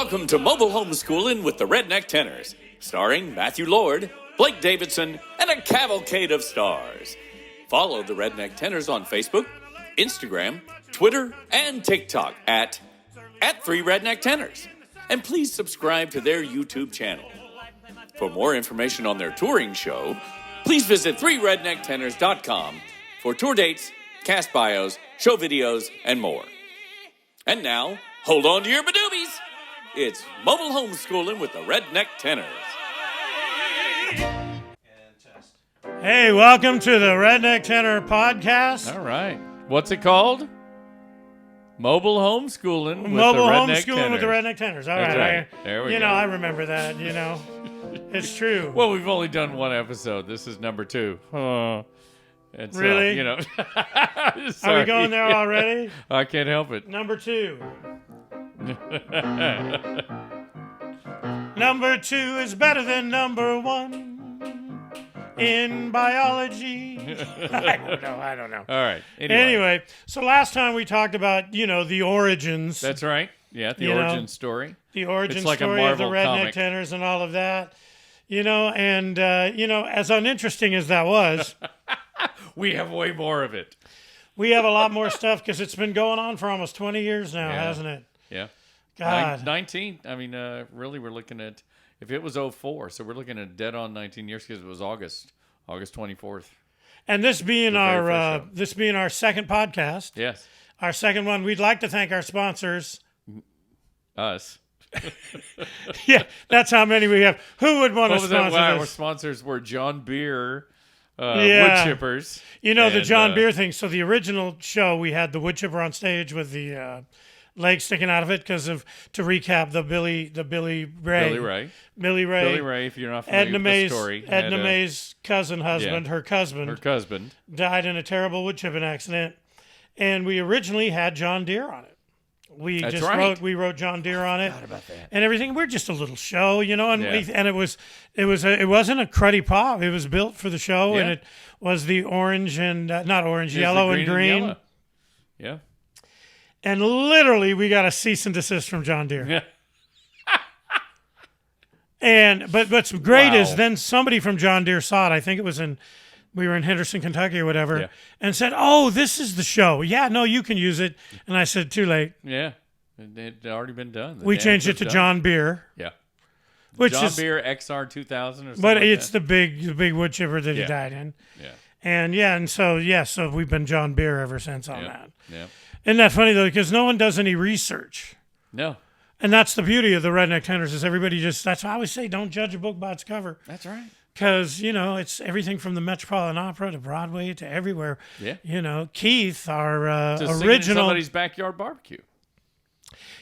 welcome to Mobile Homeschooling with the Redneck Tenors, starring Matthew Lord, Blake Davidson, and a cavalcade of stars. Follow the Redneck Tenors on Facebook, Instagram, Twitter, and TikTok at 3 Redneck Tenors. And please subscribe to their YouTube channel. For more information on their touring show, please visit 3rednecktenors.com for tour dates, cast bios, show videos, and more. And now, hold on to your badoobies. It's Mobile Homeschooling with the Redneck Tenors. Hey, welcome to the Redneck Tenor podcast. All right. What's it called? Mobile Homeschooling with Mobile the Redneck Homeschooling Tenors. with the Redneck Tenors. All That's right. right. There we go. I remember that, It's true. Well, we've only done one episode. This is number 2. And so, Really? Are we going there already? I can't help it. Number 2. Number 2 is better than number 1 in biology. I don't know. All right. Anyway, so last time we talked about, the origins. That's right. Yeah, the origin story. The origin like story of the Marvel Redneck comic. Tenors and all of that. As uninteresting as that was, We have way more of it. we have a lot more stuff because it's been going on for almost 20 years now, hasn't it? Yeah. God. 19. I mean, really, we're looking at, if it was 04, so we're looking at dead on 19 years because it was August 24th. And this being The very our first show. our second podcast, Yes. our second one, we'd like to thank our sponsors. Us. Yeah, that's how many we have. Who would want to What was that? sponsor Wow, our this? sponsors were John Beer, Yeah. wood chippers. The and, John Beer thing. So the original show, we had the wood chipper on stage with the leg sticking out of it to recap the Billy Ray. Billy Ray, if you're not familiar with the story. Edna May's husband, her husband. died in a terrible wood chipping accident. And we originally had John Deere on it. We That's just right. wrote John Deere on it. Forgot about that. And everything. We're just a little show, and Yeah. it wasn't a cruddy pop. It was built for the show, and Yeah. it was the orange and not orange, It's the yellow and green. yellow. Yeah. And literally, we got a cease and desist from John Deere. Yeah. And but what's great is Wow. then somebody from John Deere saw it. I think it was we were in Henderson, Kentucky or whatever, Yeah. and said, "Oh, this is the show. Yeah, no, you can use it." And I said, "Too late. Yeah. It had already been done. The We damage changed it was to done. John Beer, Yeah. which John is, Beer XR 2000 or something but like it's that. the big wood chipper that he Yeah. died in." Yeah. And so we've been John Beer ever since on that. Yeah. Isn't that funny though? Because no one does any research. No. And that's the beauty of the Redneck Tenors is everybody that's why I always say don't judge a book by its cover. That's right. Because, it's everything from the Metropolitan Opera to Broadway to everywhere. Yeah. Keith, our To sing in original... somebody's backyard barbecue.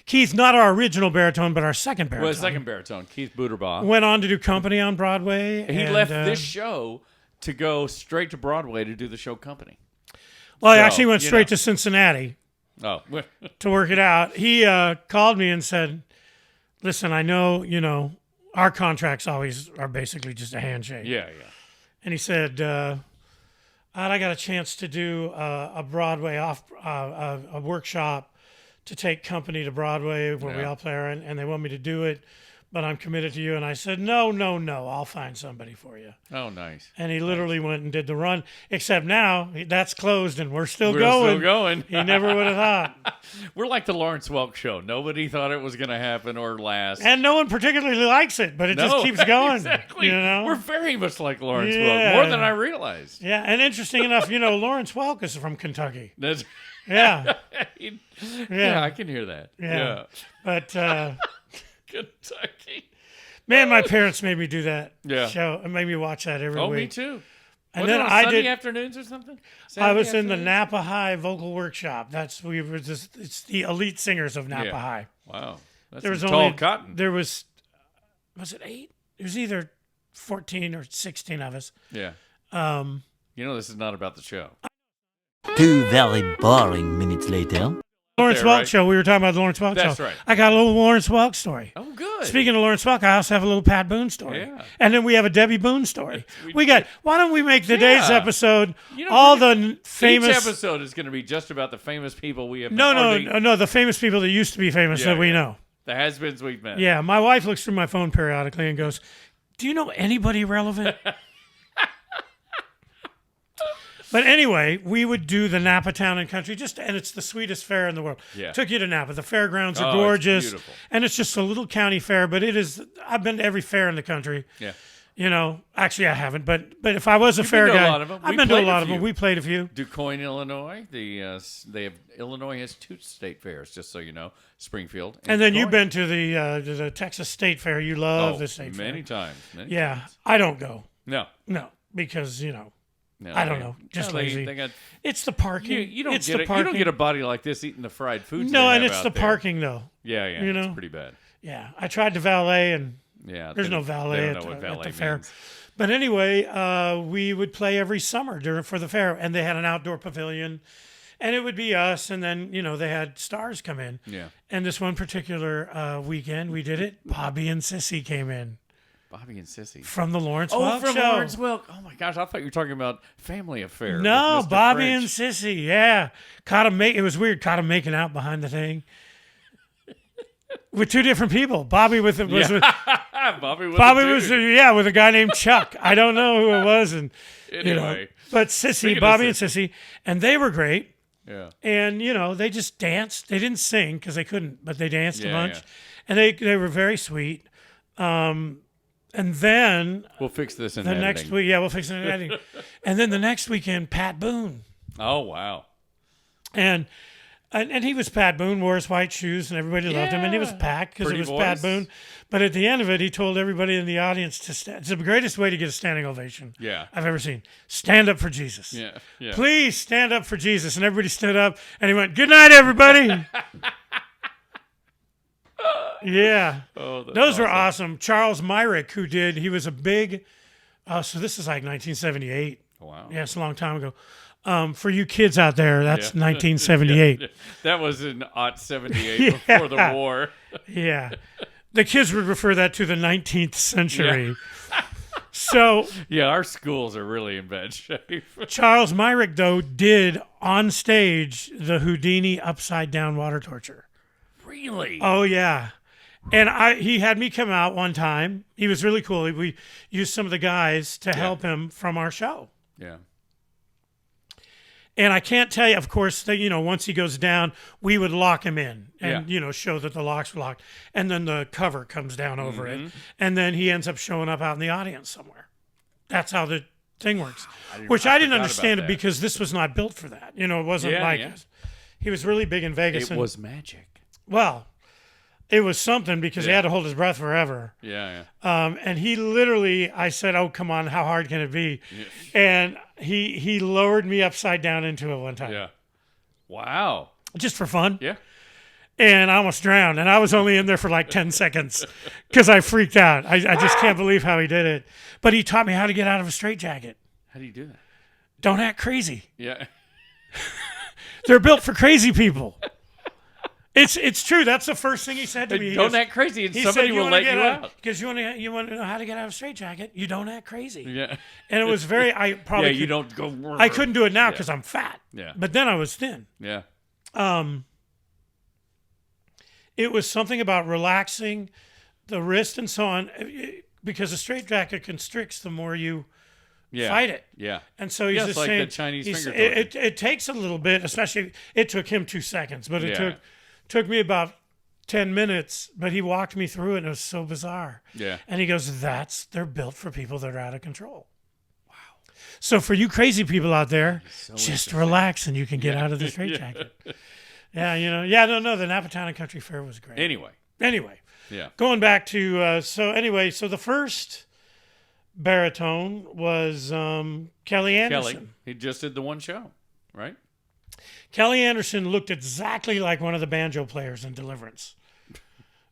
Keith, not our original baritone, but our second baritone. Well, second baritone, Keith Buterbaugh. Went on to do Company on Broadway. He and, left this show to go straight to Broadway to do the show Company. Well, he so, actually went you straight know. to Cincinnati Oh. to work it out. He called me and said, listen, I know, our contracts always are basically just a handshake. Yeah. And he said, I got a chance to do a Broadway a workshop to take Company to Broadway where we Yeah. all play and they want me to do it, but I'm committed to you. And I said, no, I'll find somebody for you. Oh, nice. And he literally went and did the run, except now that's closed and we're still We're going. still going. He never would have thought. We're like the Lawrence Welk show. Nobody thought it was going to happen or last. And no one particularly likes it, but it just No, keeps going. Exactly. You know? We're very much like Lawrence Yeah. Welk, more than I realized. Yeah, and interesting enough, Lawrence Welk is from Kentucky. That's, Yeah, yeah, I can hear that. yeah. But Kentucky. man, my parents made me do that Yeah. show and made me watch that every Oh, week. me too. And Wasn't then it on I Sunday did. afternoons or something? I Saturday was in the afternoons? Napa High vocal workshop. It's the elite singers of Napa Yeah. High. Wow. That's There was some only tall cotton. There was it 8? It was either 14 or 16 of us. Yeah. Um, This is not about the show. 2 very boring minutes later. Lawrence there, Welk right? show. We were talking about the Lawrence Welk That's show. right. I got a little Lawrence Welk story. Oh, good. Speaking of Lawrence Welk, I also have a little Pat Boone story. Yeah. And then we have a Debbie Boone story. We Why don't we make today's Yeah. episode You know, all we're the famous... Each episode is going to be just about the famous people we have. No, the famous people that used to be famous that we know. The has-beens we've met. Yeah, my wife looks through my phone periodically and goes, "Do you know anybody relevant?" But anyway, we would do the Napa Town and Country, and it's the sweetest fair in the world. Yeah. Took you to Napa. The fairgrounds are It's gorgeous, beautiful. and it's just a little county fair. But it is. I've been to every fair in the country. Yeah. You know, actually, I haven't. But if I was a You've fair been to a guy, lot of 'em. I've We been to a played a lot of them. few. We played a few. DuQuoin, Illinois. Illinois has 2 state fairs, just so you know, Springfield. And then DuQuoin. you've been to the Texas State Fair. You love the state fair. many times. Yeah, I don't go. No. Because No, I don't know, just lazy. They got, It's the parking. you don't it's get the it. parking. You don't get a body like this eating the fried foods. No, they and have it's out the there. parking though. Yeah, you it's know? pretty bad. Yeah, I tried to valet, and Yeah, there's no they valet, don't know what at valet the fair. means. But anyway, we would play every summer for the fair, and they had an outdoor pavilion, and it would be us, and then they had stars come in. Yeah, And this one particular weekend, we did it. Bobby and Sissy came in Bobby and Sissy. from the Lawrence Oh, Welk from show. Lawrence Welk. Oh my gosh, I thought you were talking about Family Affair. No, with Mr. Bobby French. and Sissy. Yeah, it was weird. Caught him making out behind the thing with 2 different people. Bobby with Bobby was Bobby a dude. was with a guy named Chuck. I don't know who it was, and Anyway. but Speaking Sissy, of Bobby and Sissy, and they were great. Yeah. And they just danced. They didn't sing because they couldn't, but they danced a Yeah, bunch, yeah. and they were very sweet. And then We'll fix this in the editing. next week, we'll fix it in editing. And then the next weekend, Pat Boone. Oh wow. And he was Pat Boone, wore his white shoes, and everybody loved him. And he was Yeah. packed because it Pretty was Pat voice. Boone. But at the end of it, he told everybody in the audience to stand. It's the greatest way to get a standing ovation Yeah. I've ever seen. Stand up for Jesus. Yeah. Yeah. Please stand up for Jesus. And everybody stood up, and he went, "Good night, everybody." Yeah. Oh, that's Those were awesome. Charles Myrick, he was a big, so this is like 1978. Wow. Yeah, it's a long time ago. For you kids out there, that's Yeah. 1978. Yeah. That was in '78 Yeah. before the war. Yeah. The kids would refer that to the 19th century. So Yeah, our schools are really in bad shape. Charles Myrick, though, did on stage the Houdini upside down water torture. Really? Oh, yeah. And he had me come out one time. He was really cool. We used some of the guys to help him from our show. Yeah. And I can't tell you, of course, that, once he goes down, we would lock him in and, show that the locks were locked. And then the cover comes down over it. And then he ends up showing up out in the audience somewhere. That's how the thing works. Which I didn't forgot understand about it that. because this was not built for that. It wasn't like yeah. it. He was really big in Vegas. It and, was magic. well, it was something because he had to hold his breath forever. Yeah. And he literally, I said, "Oh, come on, how hard can it be?" And he lowered me upside down into it one time. Yeah. Wow. Just for fun. Yeah. And I almost drowned. And I was only in there for like 10 seconds because I freaked out. I just can't believe how he did it. But he taught me how to get out of a straitjacket. How do you do that? Don't act crazy. Yeah. They're built for crazy people. It's true. That's the first thing he said to me. He Don't goes- act crazy, and he somebody said, will wanna let get you out. Because you want to know how to get out of a straitjacket. You don't act crazy. Yeah. And it was very. I probably. Yeah. You could- don't go. I couldn't do it now because I'm fat. Yeah. But then I was thin. Yeah. It was something about relaxing the wrist and so on, because a straitjacket constricts the more you Yeah. fight it. Yeah. And so he's Yes, just like saying the Chinese he's- finger it takes a little bit, especially it took him 2 seconds, but it Yeah. took me about 10 minutes, but he walked me through it and it was so bizarre. Yeah. And he goes, they're built for people that are out of control. Wow. So for you crazy people out there, just relax and you can get out of the straitjacket. Yeah, the Napa Town and Country Fair was great. Anyway. Yeah. Going back to, so the first baritone was Kelly Anderson. Kelly. He just did the one show, right? Kelly Anderson looked exactly like one of the banjo players in Deliverance.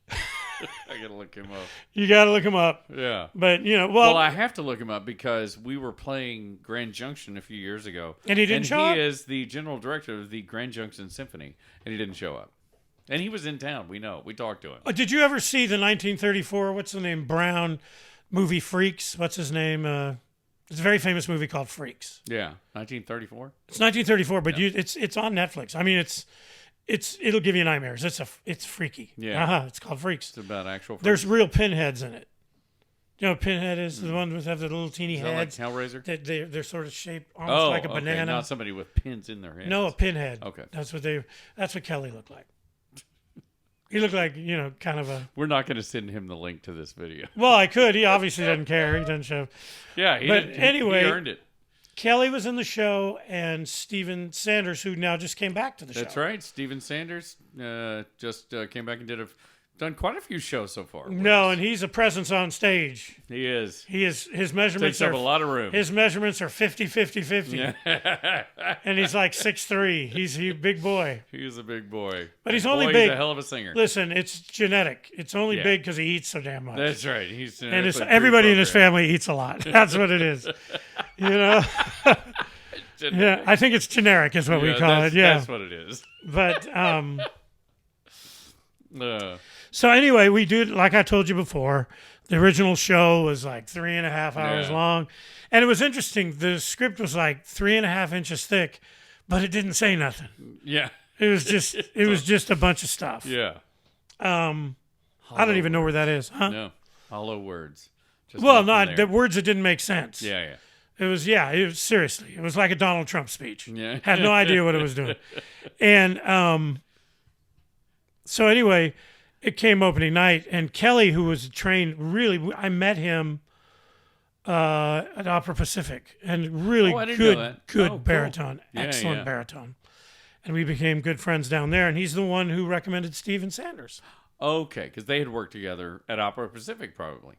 I gotta look him up. You got to look him up. Yeah. But, Well, I have to look him up because we were playing Grand Junction a few years ago. And he didn't show up? He is the general director of the Grand Junction Symphony, and he didn't show up. And he was in town. We know. We talked to him. did you ever see the 1934, what's the name, Brown movie Freaks? What's his name? It's a very famous movie called Freaks. Yeah. 1934? It's 1934, but it's on Netflix. I mean, it'll give you nightmares. It's freaky. Yeah. It's called Freaks. It's about actual. There's real pinheads in it. You know what Pinhead is? The one that have the little teeny Is that like heads. Hellraiser? They're sort of shaped almost like a banana. Not somebody with pins in their head. No, a pinhead. Okay. That's what Kelly looked like. He looked like, kind of a... We're not going to send him the link to this video. Well, I could. He obviously doesn't care. He doesn't show. Yeah, anyway, he earned it. Kelly was in the show, and Steven Sanders, who now just came back to the show. That's right. Steven Sanders just came back and done quite a few shows so far. No, and he's a presence on stage. He is. His measurements Takes up a lot of room. His measurements are 50, 50, 50. And he's like 6'3". He's a big boy. He's a big boy. But he's Boy, only big. He's a hell of a singer. Listen, it's genetic. It's only big because he eats so damn much. That's right. He's and everybody in his family eats a lot. That's what it is. Yeah, I think it's generic is what we call it. Yeah, that's what it is. But so anyway, we did, like I told you before, the original show was like 3.5 hours long. And it was interesting. The script was like 3.5 inches thick, but it didn't say nothing. Yeah. It was just a bunch of stuff. Yeah. I don't even know where that is. Huh? No. Hollow words. Just the words that didn't make sense. Yeah. It was seriously. It was like a Donald Trump speech. Yeah. Had no idea what it was doing. And so anyway, it came opening night, and Kelly, who was trained, really, I met him at Opera Pacific, and really good baritone, cool. excellent baritone. And we became good friends down there, and he's the one who recommended Steven Sanders. Okay, because they had worked together at Opera Pacific, probably.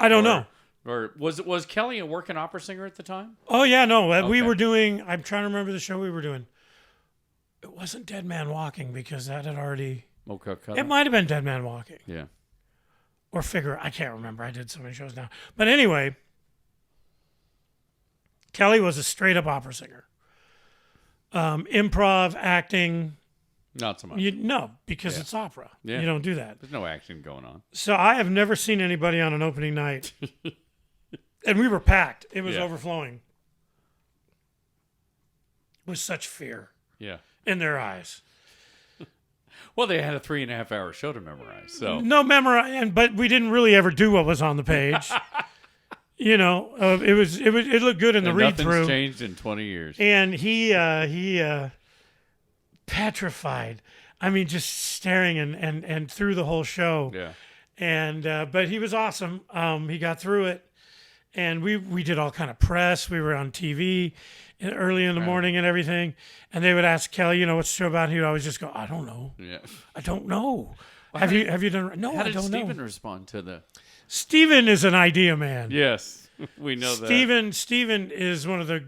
I don't know. Or was Kelly a working opera singer at the time? Oh, yeah, no. We were doing, I'm trying to remember the show we were doing. It wasn't Dead Man Walking, because that had already... It might have been Dead Man Walking. Yeah. Or Figure. I can't remember. I did so many shows now. But anyway, Kelly was a straight-up opera singer. Improv, acting... Not so much. No, because it's opera. Yeah. You don't do that. There's no action going on. So I have never seen anybody on an opening night. And we were packed. It was overflowing. With such fear. Yeah. In their eyes. Well, they had a 3.5 hour show to memorize. So no memorize, but we didn't really ever do what was on the page. It looked good in the read through. Nothing's changed in 20 years. And he petrified. I mean, just staring and through the whole show. Yeah. And but he was awesome. He got through it, and we did all kind of press. We were on TV early in the morning and everything. And they would ask Kelly, what's the show about? He would always just go, I don't know. Yeah. I don't know. Well, have you done? No, I don't know. How did Steven respond to the? Steven is an idea man. Yes, we know that. Steven is one of the.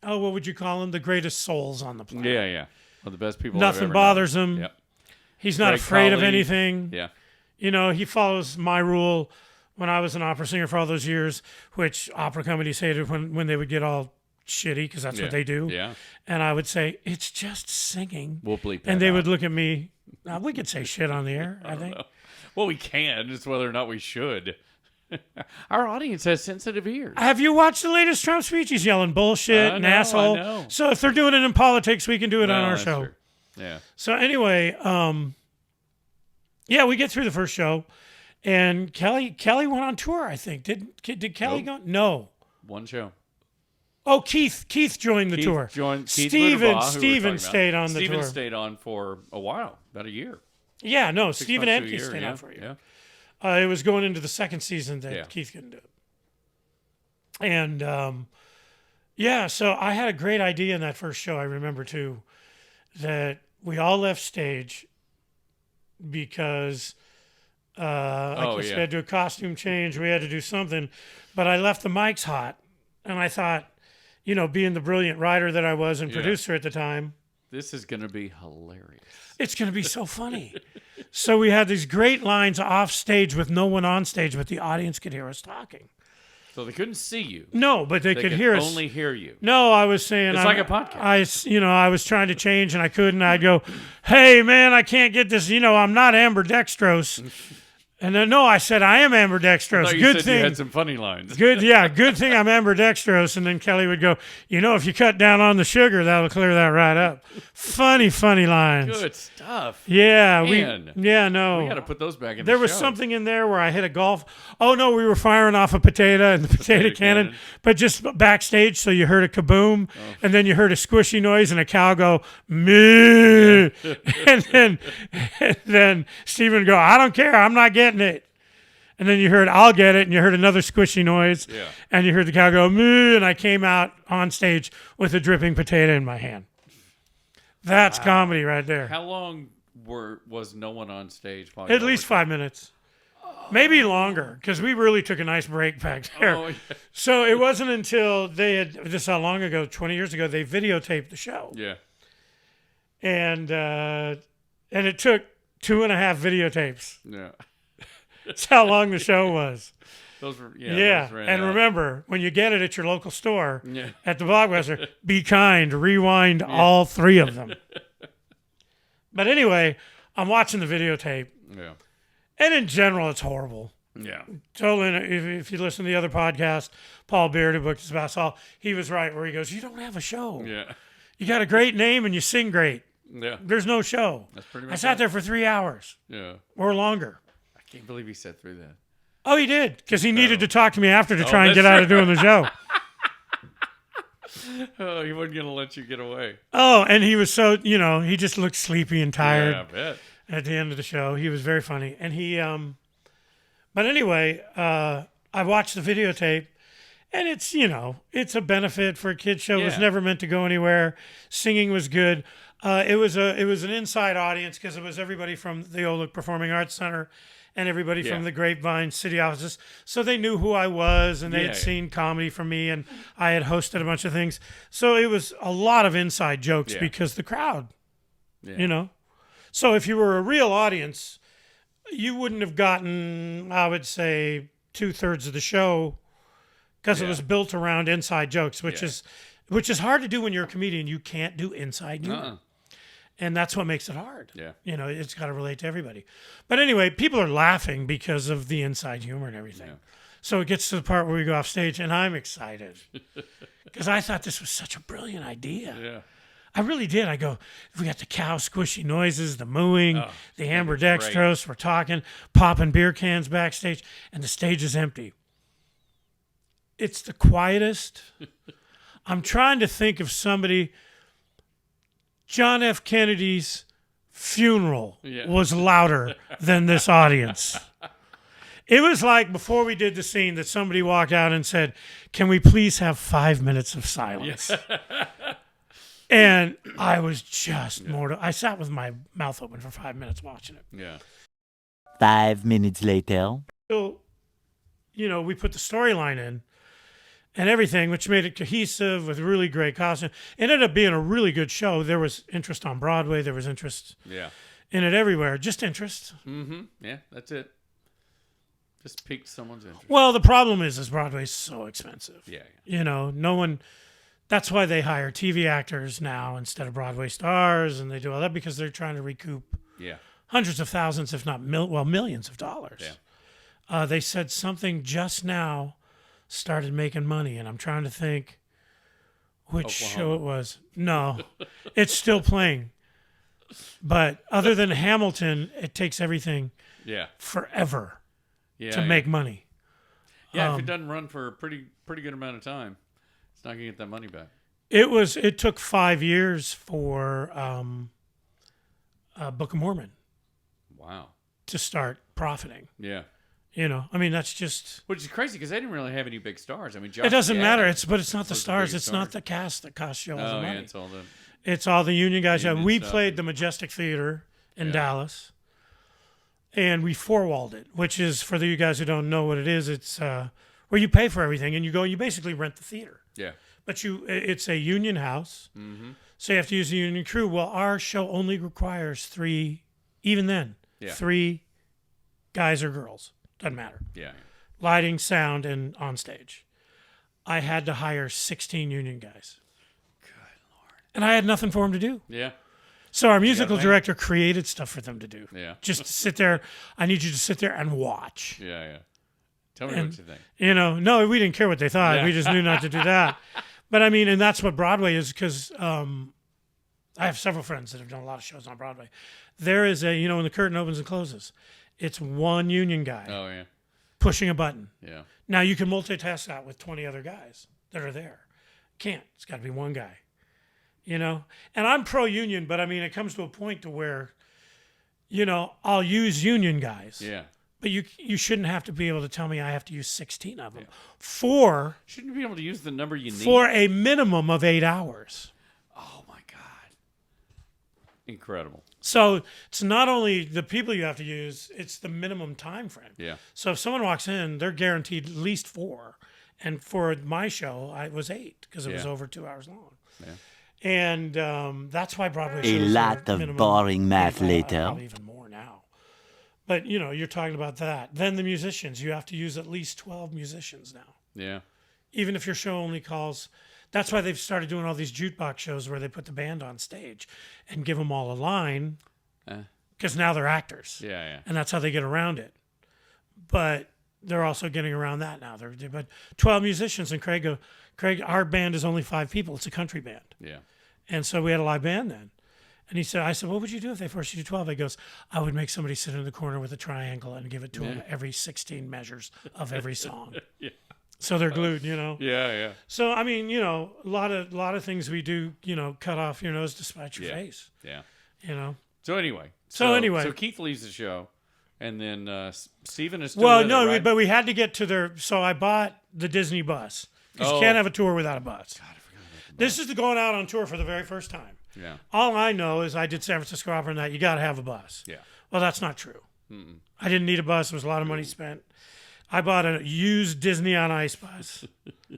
Oh, what would you call him? The greatest souls on the planet. Yeah. One of the best people. Nothing bothers him. Yep. He's not afraid of anything. Yeah. He follows my rule. When I was an opera singer for all those years, which opera companies hated when they would get all shitty, because that's what they do. Yeah. And I would say, it's just singing. We'll bleep that And they out. would look at me. We could say shit on the air, I think. Know. Well, we can. It's whether or not we should. Our audience has sensitive ears. Have you watched the latest Trump speech? He's yelling bullshit and asshole. I know. So if they're doing it in politics, we can do it on our show. True. Yeah. So anyway, we get through the first show, and Kelly went on tour, I think. Did Kelly go? No. One show. Oh, Keith joined the tour. Steven stayed on the tour. Steven stayed on for a while, about a year. Yeah, no, 6 Steven months and to a Keith year, stayed on for a year. Yeah. It was going into the second season that Keith couldn't do it. And, so I had a great idea in that first show, I remember, too, that we all left stage because we had to do a costume change. We had to do something. But I left the mics hot, and I thought, being the brilliant writer that I was and producer at the time, this is going to be hilarious. It's going to be so funny. So we had these great lines off stage with no one on stage, but the audience could hear us talking. So they couldn't see you. No, but they could hear us. Only hear you. No, I was saying it's like a podcast. I was trying to change and I couldn't. I'd go, "Hey man, I can't get this. I'm not ambidextrous." And then, no, I said, I am ambidextrous. I thought you Good said thing. you had some funny lines. Good thing I'm ambidextrous. And then Kelly would go, if you cut down on the sugar, that'll clear that right up. Funny lines. Good stuff. Yeah, Man. we We got to put those back in There the was show. something in there where I hit a golf. Oh, no, we were firing off a potato and the potato cannon, but just backstage, so you heard a kaboom, and then you heard a squishy noise and a cow go, moo. and then Steven go, I don't care, I'm not getting it. And then you heard, I'll get it, and you heard another squishy noise, and you heard the cow go, moo, and I came out on stage with a dripping potato in my hand. That's comedy right there. How long was no one on stage? Probably At least 5 minutes. Maybe longer, because we really took a nice break back there. Oh, yeah. So it wasn't until they had, this how long ago, 20 years ago, they videotaped the show. Yeah. And it took 2.5 videotapes. Yeah. That's how long the show was. Those were, Yeah. those And remember, when you get it at your local store, Yeah. at the Blockbuster, be kind, rewind all 3 of them. But anyway, I'm watching the videotape. Yeah. And in general, it's horrible. Yeah. Totally. If you listen to the other podcast, Paul Beard, who booked his basketball, he was right where he goes, you don't have a show. Yeah. You got a great name and you sing great. Yeah. There's no show. That's pretty much I sat it. there for 3 hours Yeah. or longer. I can't believe he sat through that. Oh, he did, because he needed to talk to me after to try and that's get out of doing the show. Oh, he wasn't going to let you get away. Oh, and he was so, he just looked sleepy and tired Yeah, I bet. at the end of the show. He was very funny. And he, but anyway, I watched the videotape, and it's, it's a benefit for a kid's show. It was Yeah. never meant to go anywhere. Singing was good. It was an inside audience because it was everybody from the old Performing Arts Center and everybody from the Grapevine city offices. So they knew who I was, and they had seen comedy from me, and I had hosted a bunch of things. So it was a lot of inside jokes because the crowd, So if you were a real audience, you wouldn't have gotten, I would say, 2/3 of the show because it was built around inside jokes, which is hard to do when you're a comedian. You can't do inside humor. And that's what makes it hard. Yeah. It's got to relate to everybody. But anyway, people are laughing because of the inside humor and everything. Yeah. So it gets to the part where we go off stage, and I'm excited because I thought this was such a brilliant idea. Yeah. I really did. I go, we got the cow squishy noises, the mooing, the ambidextrous. We're talking, popping beer cans backstage, and the stage is empty. It's the quietest. I'm trying to think of somebody. John F. Kennedy's funeral was louder than this audience. It was like before we did the scene that somebody walked out and said, can we please have 5 minutes of silence? And I was just mortified. I sat with my mouth open for 5 minutes watching it. Yeah. 5 minutes later. So, we put the storyline in and everything, which made it cohesive with really great costume. It ended up being a really good show. There was interest on Broadway. There was interest in it everywhere. Just interest. Mm-hmm. Yeah, that's it. Just piqued someone's interest. Well, the problem is Broadway's so expensive. Yeah. No one. That's why they hire TV actors now instead of Broadway stars, and they do all that because they're trying to recoup hundreds of thousands, if not millions of dollars. Yeah. They said something just now started making money, and I'm trying to think which show it was. No, it's still playing. But other than Hamilton, it takes everything forever to make money. Yeah, if it doesn't run for a pretty good amount of time, it's not going to get that money back. It took 5 years for Book of Mormon Wow. to start profiting. Yeah. That's just. Which is crazy because they didn't really have any big stars. I mean, It doesn't matter. Adams But it's not the was the stars. biggest It's not star. the cast that costs you all the Oh, money. yeah, it's all the. It's all the union guys. Union We stuff. played the Majestic Theater in Dallas, and we four-walled it, which is, for you guys who don't know what it is, it's where you pay for everything, and you basically rent the theater. Yeah. But it's a union house, Mm-hmm. so you have to use a union crew. Well, our show only requires 3, even then, 3 guys or girls. Doesn't matter. Yeah. Lighting, sound, and on stage. I had to hire 16 union guys. Good Lord. And I had nothing for them to do. Yeah. So our musical director created stuff for them to do. Yeah. Just to sit there. I need you to sit there and watch. Yeah. Tell me what you think. No, we didn't care what they thought. Yeah. We just knew not to do that. But I mean, and that's what Broadway is, because I have several friends that have done a lot of shows on Broadway. There is when the curtain opens and closes, it's one union guy Oh, yeah. pushing a button. Yeah. Now you can multitask that with 20 other guys that are there. Can't. It's got to be one guy. And I'm pro-union, but I mean, it comes to a point to where, I'll use union guys. Yeah. But you shouldn't have to be able to tell me I have to use 16 of them Shouldn't you be able to use the number you need? for a minimum of 8 hours. Oh, my God. Incredible. So it's not only the people you have to use, it's the minimum time frame. Yeah. So if someone walks in, they're guaranteed at least 4. And for my show, it was 8 because it was over 2 hours long. Yeah. And that's why Broadway A shows lot are of minimum boring math 8 hours, later. probably even more now. But, you're talking about that. Then the musicians, you have to use at least 12 musicians now. Yeah. Even if your show only calls. That's why they've started doing all these jukebox shows where they put the band on stage and give them all a line, because now they're actors. Yeah. And that's how they get around it. But they're also getting around that now. But 12 musicians, and Craig, our band is only 5 people. It's a country band. Yeah. And so we had a live band then. And I said, what would you do if they forced you to 12? He goes, I would make somebody sit in the corner with a triangle and give it to them every 16 measures of every song. Yeah. So they're glued, Yeah. So, I mean, a lot of things we do, cut off your nose to spite your face, Yeah. So anyway. So Keith leaves the show, and then Steven is still Well, with no, it, right? but we had to get to their. So I bought the Disney bus, because you can't have a tour without a bus. God, I forgot about the This is going out on tour for the very first time. Yeah. All I know is I did San Francisco Opera, and that you got to have a bus. Yeah. Well, that's not true. I didn't need a bus. There was a lot of money spent. I bought a used Disney on Ice bus.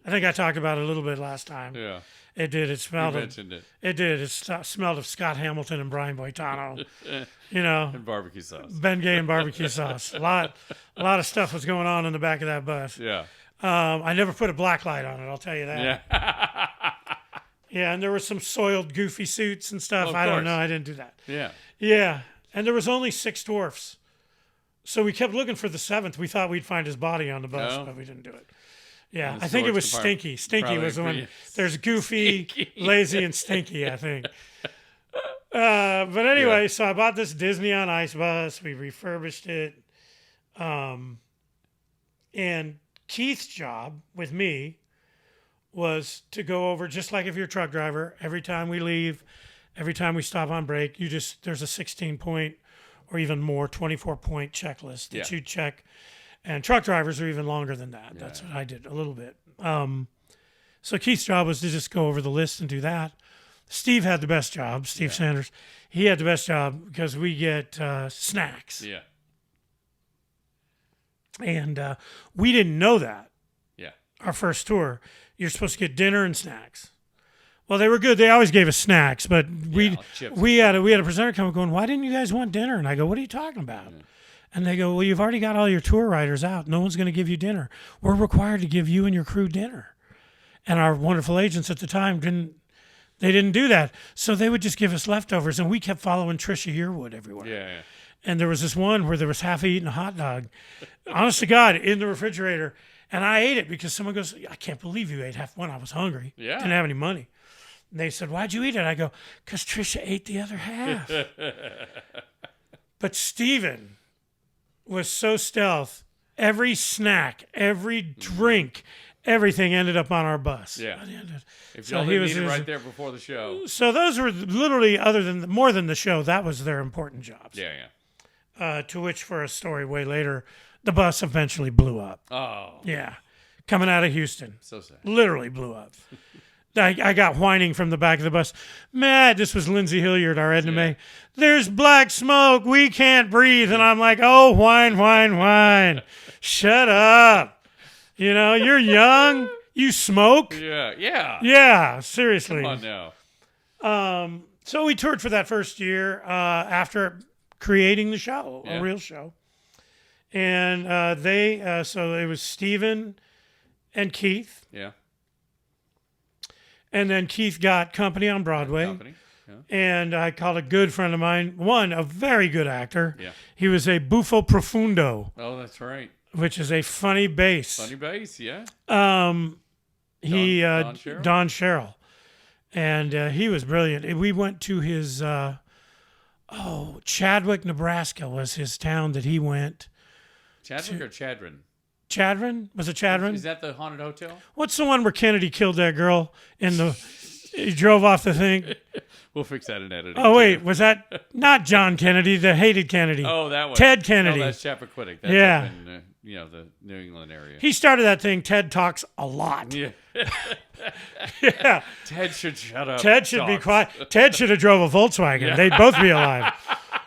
I think I talked about it a little bit last time. Yeah. It did. It You smelled. mentioned it. It did. It smelled of Scott Hamilton and Brian Boitano. And barbecue sauce. Ben Gay and barbecue sauce. A lot of stuff was going on in the back of that bus. Yeah. I never put a black light on it. I'll tell you that. Yeah. Yeah, and there were some soiled, goofy suits and stuff. Well, of I don't course. know. I didn't do that. Yeah. Yeah, and there was only 6 dwarfs, so we kept looking for the 7th. We thought we'd find his body on the bus, Oh. but we didn't do it. Yeah, the I think it storage was department Stinky. Stinky probably was the one. agrees. There's Goofy, Lazy, and Stinky, I think. But anyway, so I bought this Disney on Ice bus. We refurbished it. And Keith's job with me was to go over, just like if you're a truck driver, every time we leave, every time we stop on break, there's a 16-point or even more, 24-point checklist that you check. And truck drivers are even longer than that. That's what I did a little bit. So Keith's job was to just go over the list and do that. Steve had the best job, Steve Sanders. He had the best job because we get snacks. Yeah. And we didn't know that. Yeah. Our first tour, you're supposed to get dinner and snacks. Well, they were good. They always gave us snacks, but we had a presenter come going, why didn't you guys want dinner? And I go, what are you talking about? Yeah. And they go, well, you've already got all your tour riders out. No one's going to give you dinner. We're required to give you and your crew dinner. And our wonderful agents at the time didn't do that. So they would just give us leftovers, and we kept following Trisha Yearwood everywhere. Yeah. And there was this one where there was half eaten a hot dog, honest to God, in the refrigerator. And I ate it because someone goes, I can't believe you ate half one. I was hungry. Yeah. Didn't have any money. And they said, why'd you eat it? I go, because Trisha ate the other half. But Steven was so stealth. Every snack, every drink, everything ended up on our bus. Yeah. If So y'all he didn't was- eat it right there before the show. So those were literally, more than the show, that was their important jobs. Yeah. To which, for a story way later, the bus eventually blew up. Oh. Yeah. Coming out of Houston. So sad. Literally blew up. I got whining from the back of the bus. Matt, this was Lindsay Hilliard, our Edna May. There's black smoke. We can't breathe. And I'm like, oh, whine. Shut up. You're young. You smoke. Yeah. Yeah, seriously. Come on now. So we toured for that first year after creating the show, Yeah. a real show. And so it was Steven and Keith. Yeah. And then Keith got company on Broadway. Company. And I called a good friend of mine, a very good actor. Yeah. He was a buffo profundo, Oh, that's right. which is a funny bass. Funny bass, yeah. Don Cheryl? Don Cheryl. And he was brilliant. We went to his, Chadwick, Nebraska was his town that he went. Chadwick or Chadron? Chadron? Was it Chadron? Is that the haunted hotel? What's the one where Kennedy killed that girl he drove off the thing? We'll fix that in editing. Oh, wait, was that not John Kennedy, the hated Kennedy? Oh, that one. Ted Kennedy. No, that's Chappaquiddick. That's Yeah. up in, the New England area. He started that thing, TED Talks, a lot. Yeah. Yeah. Ted should shut up. Ted should be Dogs. quiet. Ted should have drove a Volkswagen. They'd both be alive.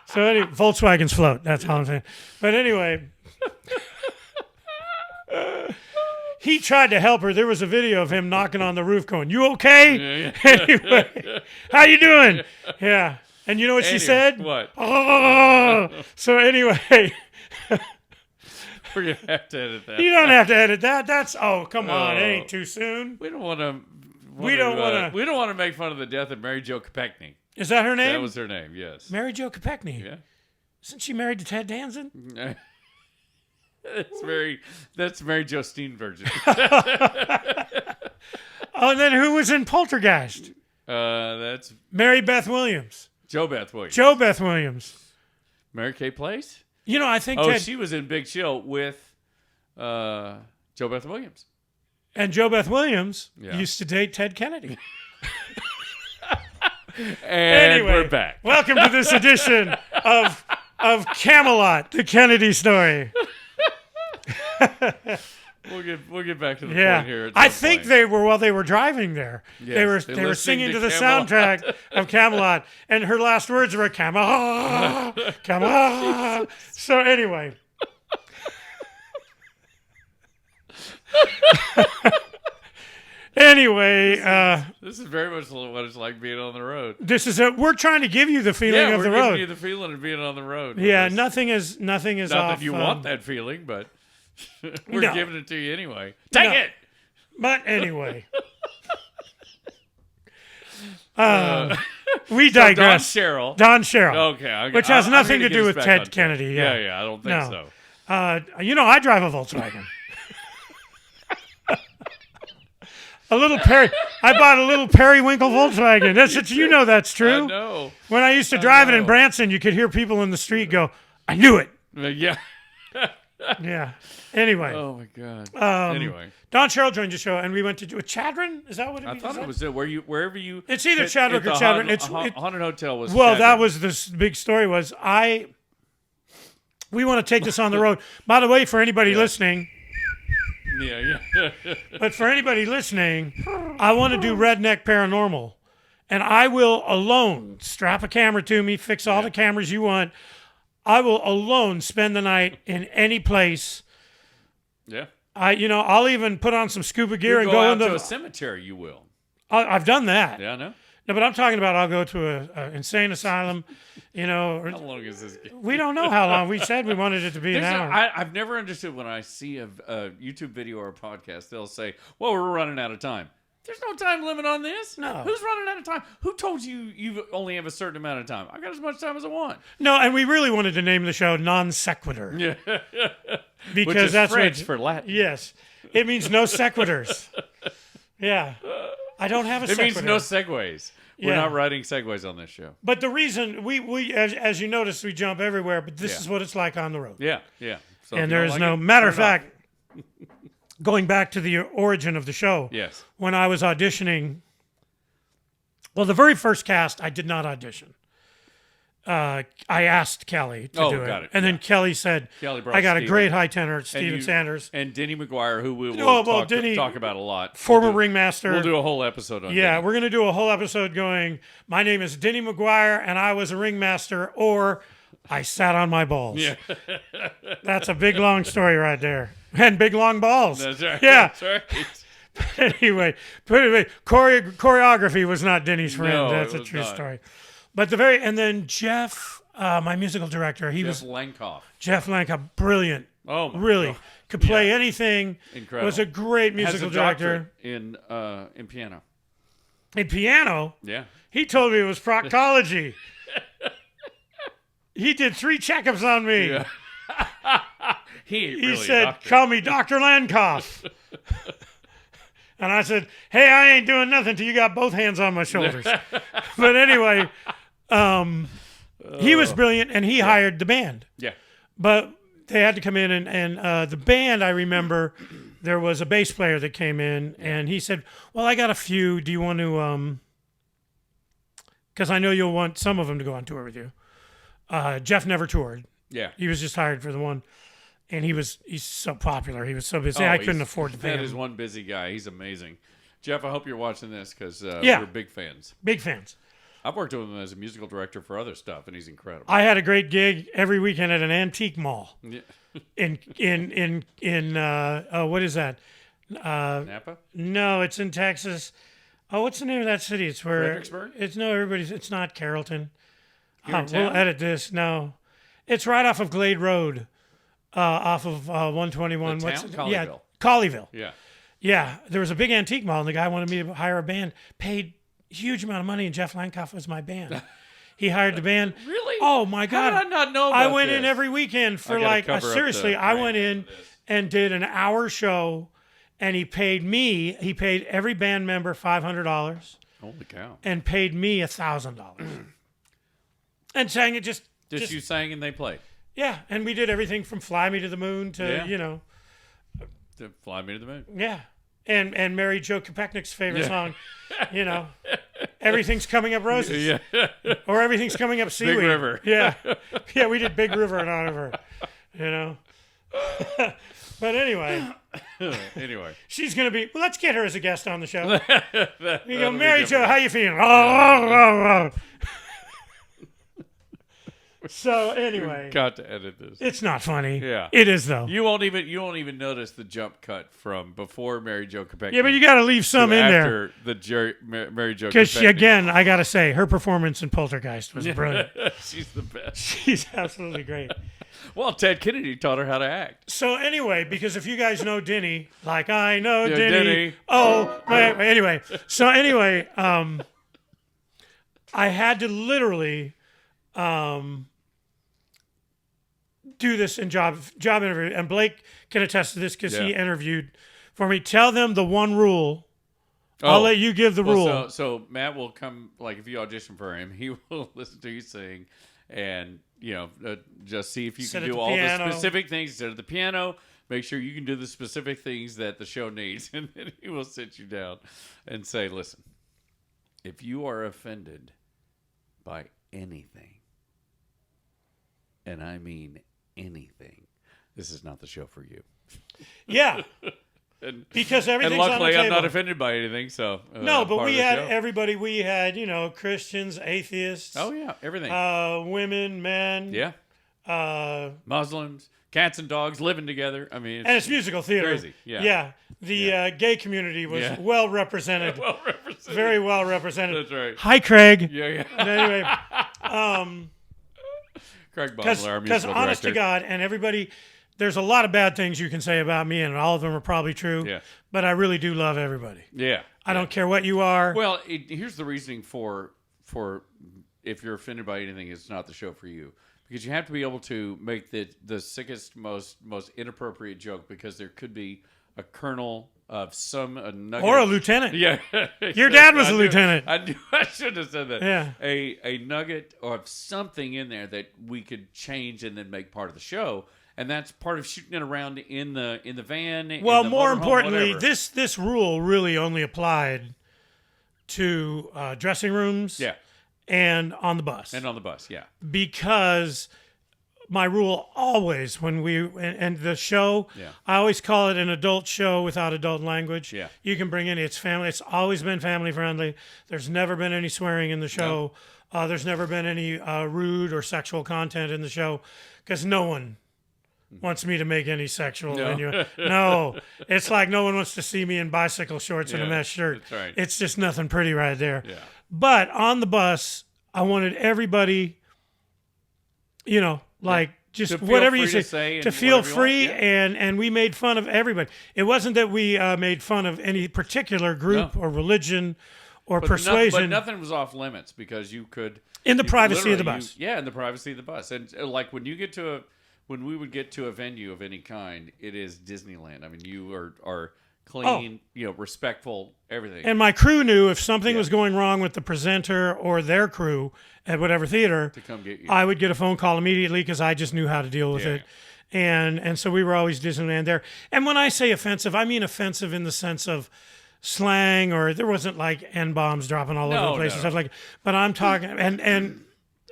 So anyway, Volkswagens float. That's all I'm saying. But anyway, he tried to help her. There was a video of him knocking on the roof going, "You okay?" Anyway, how you doing? Yeah. And you know what she said? What? Oh. So anyway, We're going to have to edit that. you don't have to edit that. That's, come on. It ain't too soon. We don't want to... We don't wanna- We don't want to make fun of the death of Mary Jo Kopechne. Is that her name? That was her name, yes. Mary Jo Kopechne. Yeah. Isn't she married to Ted Danson? That's Mary Jo Steenburgen. Oh, and then who was in Poltergeist? That's Mary Beth Williams. Jo Beth Williams. Jo Beth Williams. Mary Kay Place? You know, I think Oh, Ted she was in Big Chill with Jo Beth Williams. and Jo Beth Williams Yeah. used to date Ted Kennedy. And Anyway, we're back. Welcome to this edition of Camelot, the Kennedy story. We'll get back to the Yeah, point here. I think they were while they were driving there. Yes, they they're were singing to listening the to Camelot. soundtrack of Camelot, and her last words were Camelot, Camelot. So anyway. Anyway, this is very much what it's like being on the road. we're trying to give you the feeling of we're the giving road. you the feeling of being on the road. with Yeah, this. nothing is Not off. that you want that feeling, but we're No. giving it to you anyway. Take No. it. But anyway, we digress. Don Cheryl. Okay, Okay, which has I'm nothing here to get do us with back Ted on track. Kennedy. Yeah, I don't think No. so. I drive a Volkswagen. A little I bought a little periwinkle Volkswagen. That's true. I know. When I used to drive it in know. Branson, you could hear people in the street go, "I knew it." Yeah. Yeah. Anyway, Oh my God. Anyway, Don Cheryl joined the show, and we went to do a Chadron. Is that what it I is? thought it was wherever you. It's either hit Chadwick the or Chadron. haunted hotel was. Well, that Chadron. was this big story. We want to take this on the road. By the way, for anybody listening, Yeah. but for anybody listening, I want to do Redneck Paranormal, and I will alone strap a camera to me, fix all the cameras you want. I will alone spend the night in any place. Yeah. I'll even put on some scuba gear You and go go out into. to a cemetery. You will. I've done that. Yeah, I know. No, but I'm talking about I'll go to a insane asylum. How long is this? We don't know how long. We said we wanted it to be an hour. I've never understood when I see a YouTube video or a podcast, they'll say, "Well, we're running out of time." There's no time limit on this. No. Who's running out of time? Who told you only have a certain amount of time? I got as much time as I want. No, and we really wanted to name the show Non Sequitur. Yeah. Because Which is that's French what, for Latin. Yes. It means no sequiturs. Yeah. I don't have a It sequitur. means no segues. We're Yeah. not writing segues on this show. But the reason we as you notice, we jump everywhere, but this is what it's like on the road. Yeah. So if And you there's don't no like it, matter of turn it off. fact, going back to the origin of the show. Yes. When I was auditioning, well, the very first cast, I did not audition. I asked Kelly to do it. got it. And then Kelly said, Kelly brought I got a Steven. great high tenor, Steven you- Sanders, And Denny McGuire, who we will talk about a lot. former We'll do- ringmaster. We'll do a whole episode on Yeah, Denny. we're going to do a whole episode going, my name is Denny McGuire, and I was a ringmaster, or I sat on my balls. Yeah. That's a big, long story right there. And big, long balls. That's right. Yeah. That's right. Anyway, choreography was not Denny's friend. No, That's it a was true not. story. But and then Jeff, my musical director, Jeff Lankoff. Jeff Lanka, brilliant. Oh, my Really. God. Could play anything. Incredible. Was a great musical Has a director. doctorate in piano. in piano. Yeah. He told me it was proctology. He did 3 checkups on me. Yeah. He He said, call me Dr. Landkoff. And I said, hey, I ain't doing nothing till you got both hands on my shoulders. But anyway, he was brilliant, and he hired the band. Yeah. But they had to come in, and the band, I remember, there was a bass player that came in, and he said, well, I got a few. Do you want to, because I know you'll want some of them to go on tour with you. Jeff never toured. Yeah. He was just hired for the one. And he's so popular. He was so busy. I couldn't afford to pay him. That is one busy guy. He's amazing. Jeff, I hope you're watching this because Yeah. we're big fans. Big fans. I've worked with him as a musical director for other stuff, and he's incredible. I had a great gig every weekend at an antique mall Yeah. in what is that? Napa? No, it's in Texas. Oh, what's the name of that city? It's where Fredericksburg? It's not Carrollton. Here in We'll town? edit this. No, it's right off of Glade Road, off of 121. The What's town? it? Colleyville. Yeah, Colleyville. Yeah. Yeah, there was a big antique mall, and the guy wanted me to hire a band. Paid a huge amount of money, and Jeff Landkoff was my band. He hired the band. Really? Oh my God! How did I not know about I went in this? every weekend for gotta like cover up seriously. the I brand went in for this. and did an hour show, and he paid me. He paid every band member $500, Holy cow. and paid me $1,000, and sang it just You sang and they played. yeah. And we did everything from "Fly Me to the Moon" to Yeah. To Fly Me to the Moon. yeah. And Mary Jo Kopechnik's favorite song, Everything's Coming Up Roses. Yeah. Or Everything's Coming Up Seaweed. Big River. Yeah. Yeah, we did Big River in honor of her, But anyway, Anyway. she's going to be, well, let's get her as a guest on the show. You go, That'll be Mary good Jo, for how you feeling? So anyway, Got to edit this. it's not funny. Yeah. It is though. You won't even notice the jump cut from before Mary Jo Kopechnik. Yeah, but you got to leave some in there. after the Mary Jo Because Kopechnik. again, I got to say, her performance in Poltergeist was brilliant. She's the best. She's absolutely great. Well, Ted Kennedy taught her how to act. So anyway, because if you guys know Denny, like I know Yeah, Denny. Denny. Oh, anyway. So anyway, I had to literally do this in job interview, and Blake can attest to this because he Yeah. interviewed for me. Tell them the one rule. I'll let you give the rule. So Matt will come, like if you audition for him, he will listen to you sing and, just see if you Sit can at do the all piano. the specific things. Sit at the piano, make sure you can do the specific things that the show needs. And then he will sit you down and say, listen, if you are offended by anything, and I mean anything, this is not the show for you. Yeah, And, because and everything's on luckily, the I'm table. not offended by anything. So No, but part we of the had show. everybody. We had, Christians, atheists, Oh yeah, everything. women, men. Yeah, Muslims, cats and dogs living together. I mean, And it's musical theater. crazy, yeah. Yeah. The gay community was Yeah. well represented. well represented. Very well represented. That's right. Hi, Craig. Yeah, yeah. Anyway, Craig because Butler, our musical honest to director. God, and everybody, there's a lot of bad things you can say about me, and all of them are probably true. Yeah. But I really do love everybody. Yeah. I don't care what you are. Well, here's the reasoning for if you're offended by anything, it's not the show for you. Because you have to be able to make the sickest, most inappropriate joke, because there could be a kernel of some nugget or a lieutenant. Yeah, Your dad was I a knew- lieutenant. I knew I should have said that. Yeah. A nugget of something in there that we could change and then make part of the show, and that's part of shooting it around in the van. Well, in the more motorhome, importantly, whatever. this rule really only applied to dressing rooms Yeah, and on the bus. and on the bus, yeah, Because my rule always, when and the show, Yeah. I always call it an adult show without adult language. Yeah. You can bring in, it's family. It's always been family friendly. There's never been any swearing in the show. There's never been any rude or sexual content in the show, because no one wants me to make any sexual innuendo. No, it's like no one wants to see me in bicycle shorts and a Yeah, mesh shirt. that's right. It's just nothing pretty right there. Yeah. But on the bus, I wanted everybody, like just To feel whatever you free say, to say to and feel whatever you free, want, yeah. and we made fun of everybody. It wasn't that we made fun of any particular group No. or religion or But persuasion. but nothing was off limits because you could In the privacy of the literally, bus. in the privacy of the bus, and like when we would get to a venue of any kind, it is Disneyland. I mean, you are clean, respectful, everything. And my crew knew if something was going wrong with the presenter or their crew at whatever theater, to come get you. I would get a phone call immediately because I just knew how to deal with Yeah. it. And so we were always Disneyland there. And when I say offensive, I mean offensive in the sense of slang, or there wasn't like N-bombs dropping all over the place and stuff like. But I'm talking and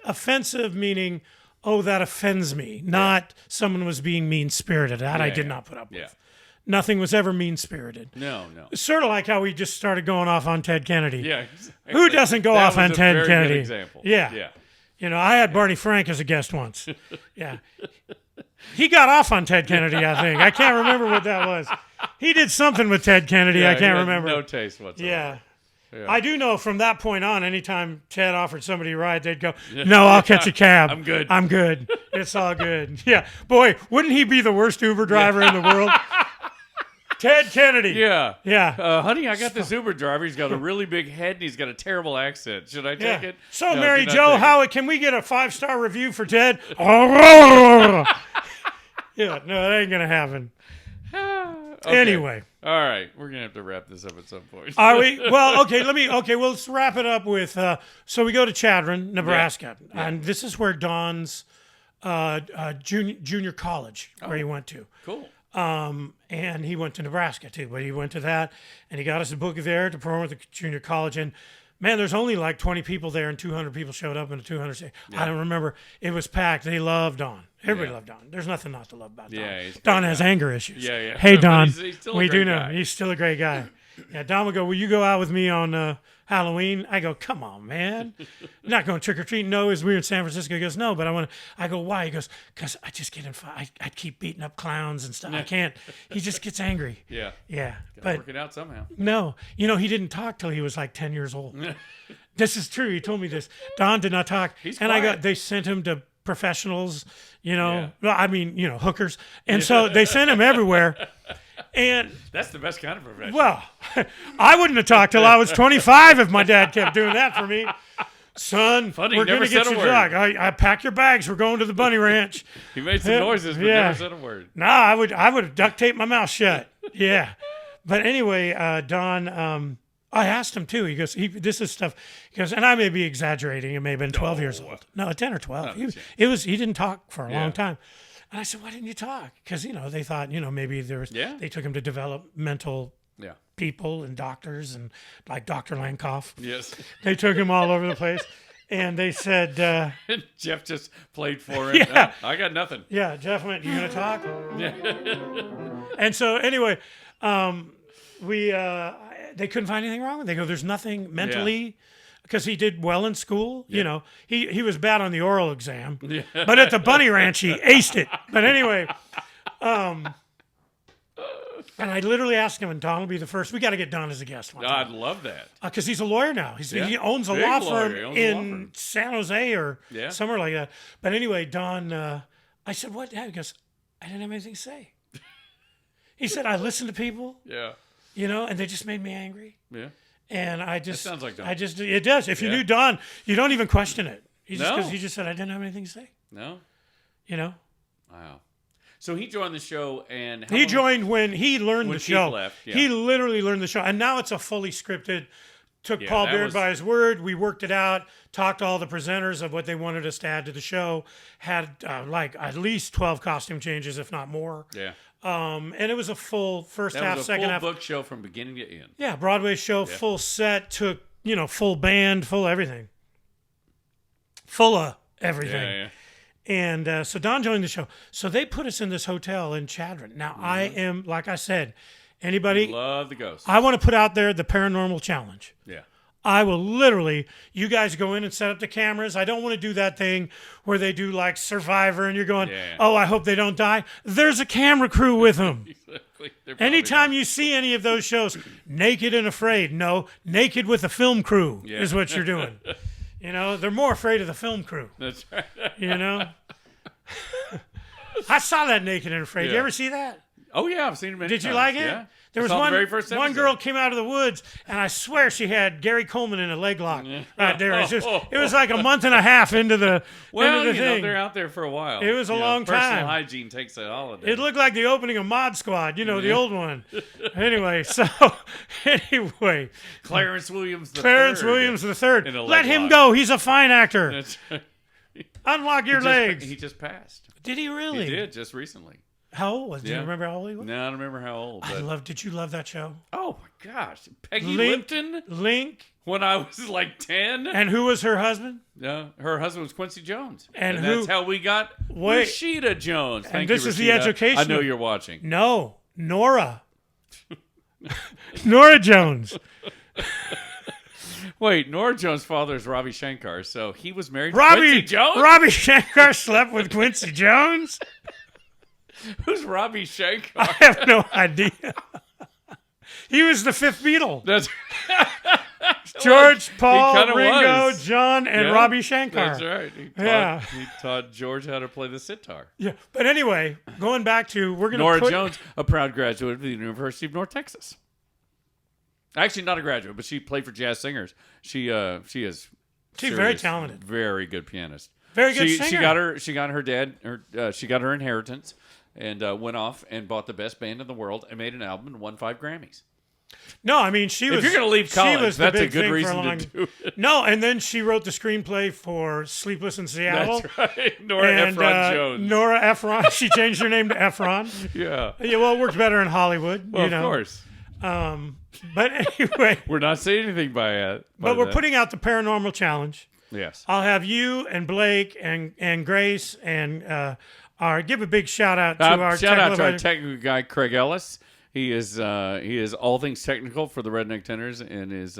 offensive meaning, oh, that offends me, not someone was being mean spirited. That I did not put up with. Nothing was ever mean spirited. No. Sort of like how we just started going off on Ted Kennedy. Yeah. Exactly. Who doesn't go off on Ted Kennedy? Good example. Yeah. I had Barney Frank as a guest once. Yeah. He got off on Ted Kennedy, I think. I can't remember what that was. He did something with Ted Kennedy. I can't remember. No taste whatsoever. Yeah. I do know from that point on, anytime Ted offered somebody a ride, they'd go, no, I'll catch a cab. I'm good. I'm good. It's all good. Yeah. Boy, wouldn't he be the worst Uber driver in the world? Ted Kennedy. Yeah. Yeah. Honey, I got this Uber driver. He's got a really big head and he's got a terrible accent. Should I take it? So, No, Mary do not Jo, take it. how can we get a 5-star review for Ted? Yeah, no, that ain't gonna happen. Okay. Anyway, All right. We're going to have to wrap this up at some point. are we? Well, okay. Well, let's wrap it up with. So we go to Chadron, Nebraska, and this is where Don's junior college, where he went to. Cool. And he went to Nebraska too, but he went to that, and he got us a book there to perform at the junior college. And man, there's only like 20 people there, and 200 people showed up in a 200. I don't remember. It was packed. They loved Don. Everybody loved Don. There's nothing not to love about Don. Yeah, he's a Don great has guy. anger issues. Yeah. Hey, But Don. he's still a We great do know guy. he's still a great guy. Yeah, Don would go, will you go out with me on Halloween? I go, come on, man. You're not going trick or treat? No, we were in San Francisco. He goes, no, but I want to. I go, why? He goes, because I just get in fight. I keep beating up clowns and stuff. I can't. He just gets angry. Yeah. Yeah. Gotta work it out somehow. No, he didn't talk till he was like 10 years old. This is true. He told me this. Don did not talk. He's and quiet. they sent him to professionals, Yeah. well, I mean, hookers. And so they sent him everywhere. And That's the best kind of profession. well, I wouldn't have talked till I was 25 if my dad kept doing that for me. Son, Funny, we're going never to get said a you word. dog. I pack your bags. We're going to the bunny ranch. He made some noises, but Yeah. never said a word. No, I would have duct taped my mouth shut. Yeah. But anyway, Don, I asked him too. He goes, this is stuff. He goes, and I may be exaggerating. It may have been 12 years old. No, 10 or 12. He didn't talk for a long time. And I said, why didn't you talk? Because, they thought, maybe they took him to developmental people and doctors and like Dr. Lankoff. Yes. They took him all over the place. And they said, And Jeff just played for him. Yeah. Oh, I got nothing. yeah, Jeff went, you going to talk? And so anyway, they couldn't find anything wrong with it. They go, there's nothing mentally, because he did well in school. He was bad on the oral exam, but at the bunny ranch he aced it. But anyway, and I literally asked him, and Don will be the first. We got to get Don as a guest one I'd time. love that. Because he's a lawyer now. He owns a Big law lawyer. firm He owns a law in firm. San Jose or Yeah. somewhere like that. But anyway, Don, I said, what? He goes, I didn't have anything to say. He said, I listened to people, Yeah. and they just made me angry. Yeah. And I just, sounds like Don. it does. If you Yeah. knew Don, you don't even question it. No. He just said, I didn't have anything to say. No? Wow. So he joined the show, and how He long- joined when he learned When the Keith show. left, yeah. He literally learned the show. And now it's a fully scripted. Took Yeah, Paul that Beard was- by his word. We worked it out. Talked to all the presenters of what they wanted us to add to the show. Had like at least 12 costume changes, if not more. Yeah. And it was a full first That half, was a second full half. book show from beginning to end. Yeah, Broadway show, full set. Took full band, full everything. Full of everything. Yeah. And so Don joined the show. So they put us in this hotel in Chadron. Now, I am, like I said, anybody, Love the ghost. I want to put out there the paranormal challenge. Yeah. I will literally, you guys go in and set up the cameras. I don't want to do that thing where they do like Survivor and you're going, Yeah. oh, I hope they don't die. There's a camera crew with them. Exactly. They're probably Anytime you see any of those shows, Naked and Afraid, no, Naked with a film crew Yeah. is what you're doing. They're more afraid of the film crew. That's right. I saw that Naked and Afraid. You Yeah. ever see that? Oh yeah, I've seen it many Did times. you like it? Yeah. There I was saw the one very first one episode. girl came out of the woods, and I swear she had Gary Coleman in a leg lock right there. It was like a month and a half into the Well, into the thing. they're out there for a while. It was a long personal time. hygiene takes a holiday. It looked like the opening of Mod Squad, the old one. Anyway, Clarence Williams the Clarence third. Williams the third. In a Let leg him lock. go. He's a fine actor. That's right. Unlock your legs. He just passed. Did he really? He did just recently. How old was he? Do you Yeah. remember how old he was? No, I don't remember how old. But... Did you love that show? Oh my gosh, Peggy Link. Lipton. Link. When I was like 10. And who was her husband? Her husband was Quincy Jones. And that's who- how we got Wait. Rashida Jones. Thank this you, is the Rashida. education I know of- you're watching. No, Nora. Nora Jones. Wait, Nora Jones' father is Ravi Shankar, so he was married to Robbie Quincy Jones? Robbie Shankar slept with Quincy Jones? Who's Ravi Shankar? I have no idea. He was the fifth Beatle. That's George, he Paul, kinda Ringo, was. John, and Yeah, Robbie Shankar. That's right. He taught George how to play the sitar. Yeah, but anyway, going back to we're going to Nora put Jones, a proud graduate of the University of North Texas. Actually, not a graduate, but she played for Jazz Singers. She is She's serious, very talented. very good pianist. Very good She singer. got her dad she got her inheritance and went off and bought the best band in the world and made an album and won 5 Grammys. No, I mean she was. If you're going to leave she college, was the that's a big good thing for reason long- to do it. No, and then she wrote the screenplay for Sleepless in Seattle. That's right. Nora And Ephron Jones. Nora Ephron. She changed her name to Ephron. Yeah. Yeah, well, it works better in Hollywood. Well, you know. of course. But anyway, We're not saying anything by it. but we're putting out the Paranormal Challenge. Yes. I'll have you and Blake and Grace and give a big shout out to our shout out to our technical- technical guy Craig Ellis. He is all things technical for the Redneck Tenors and is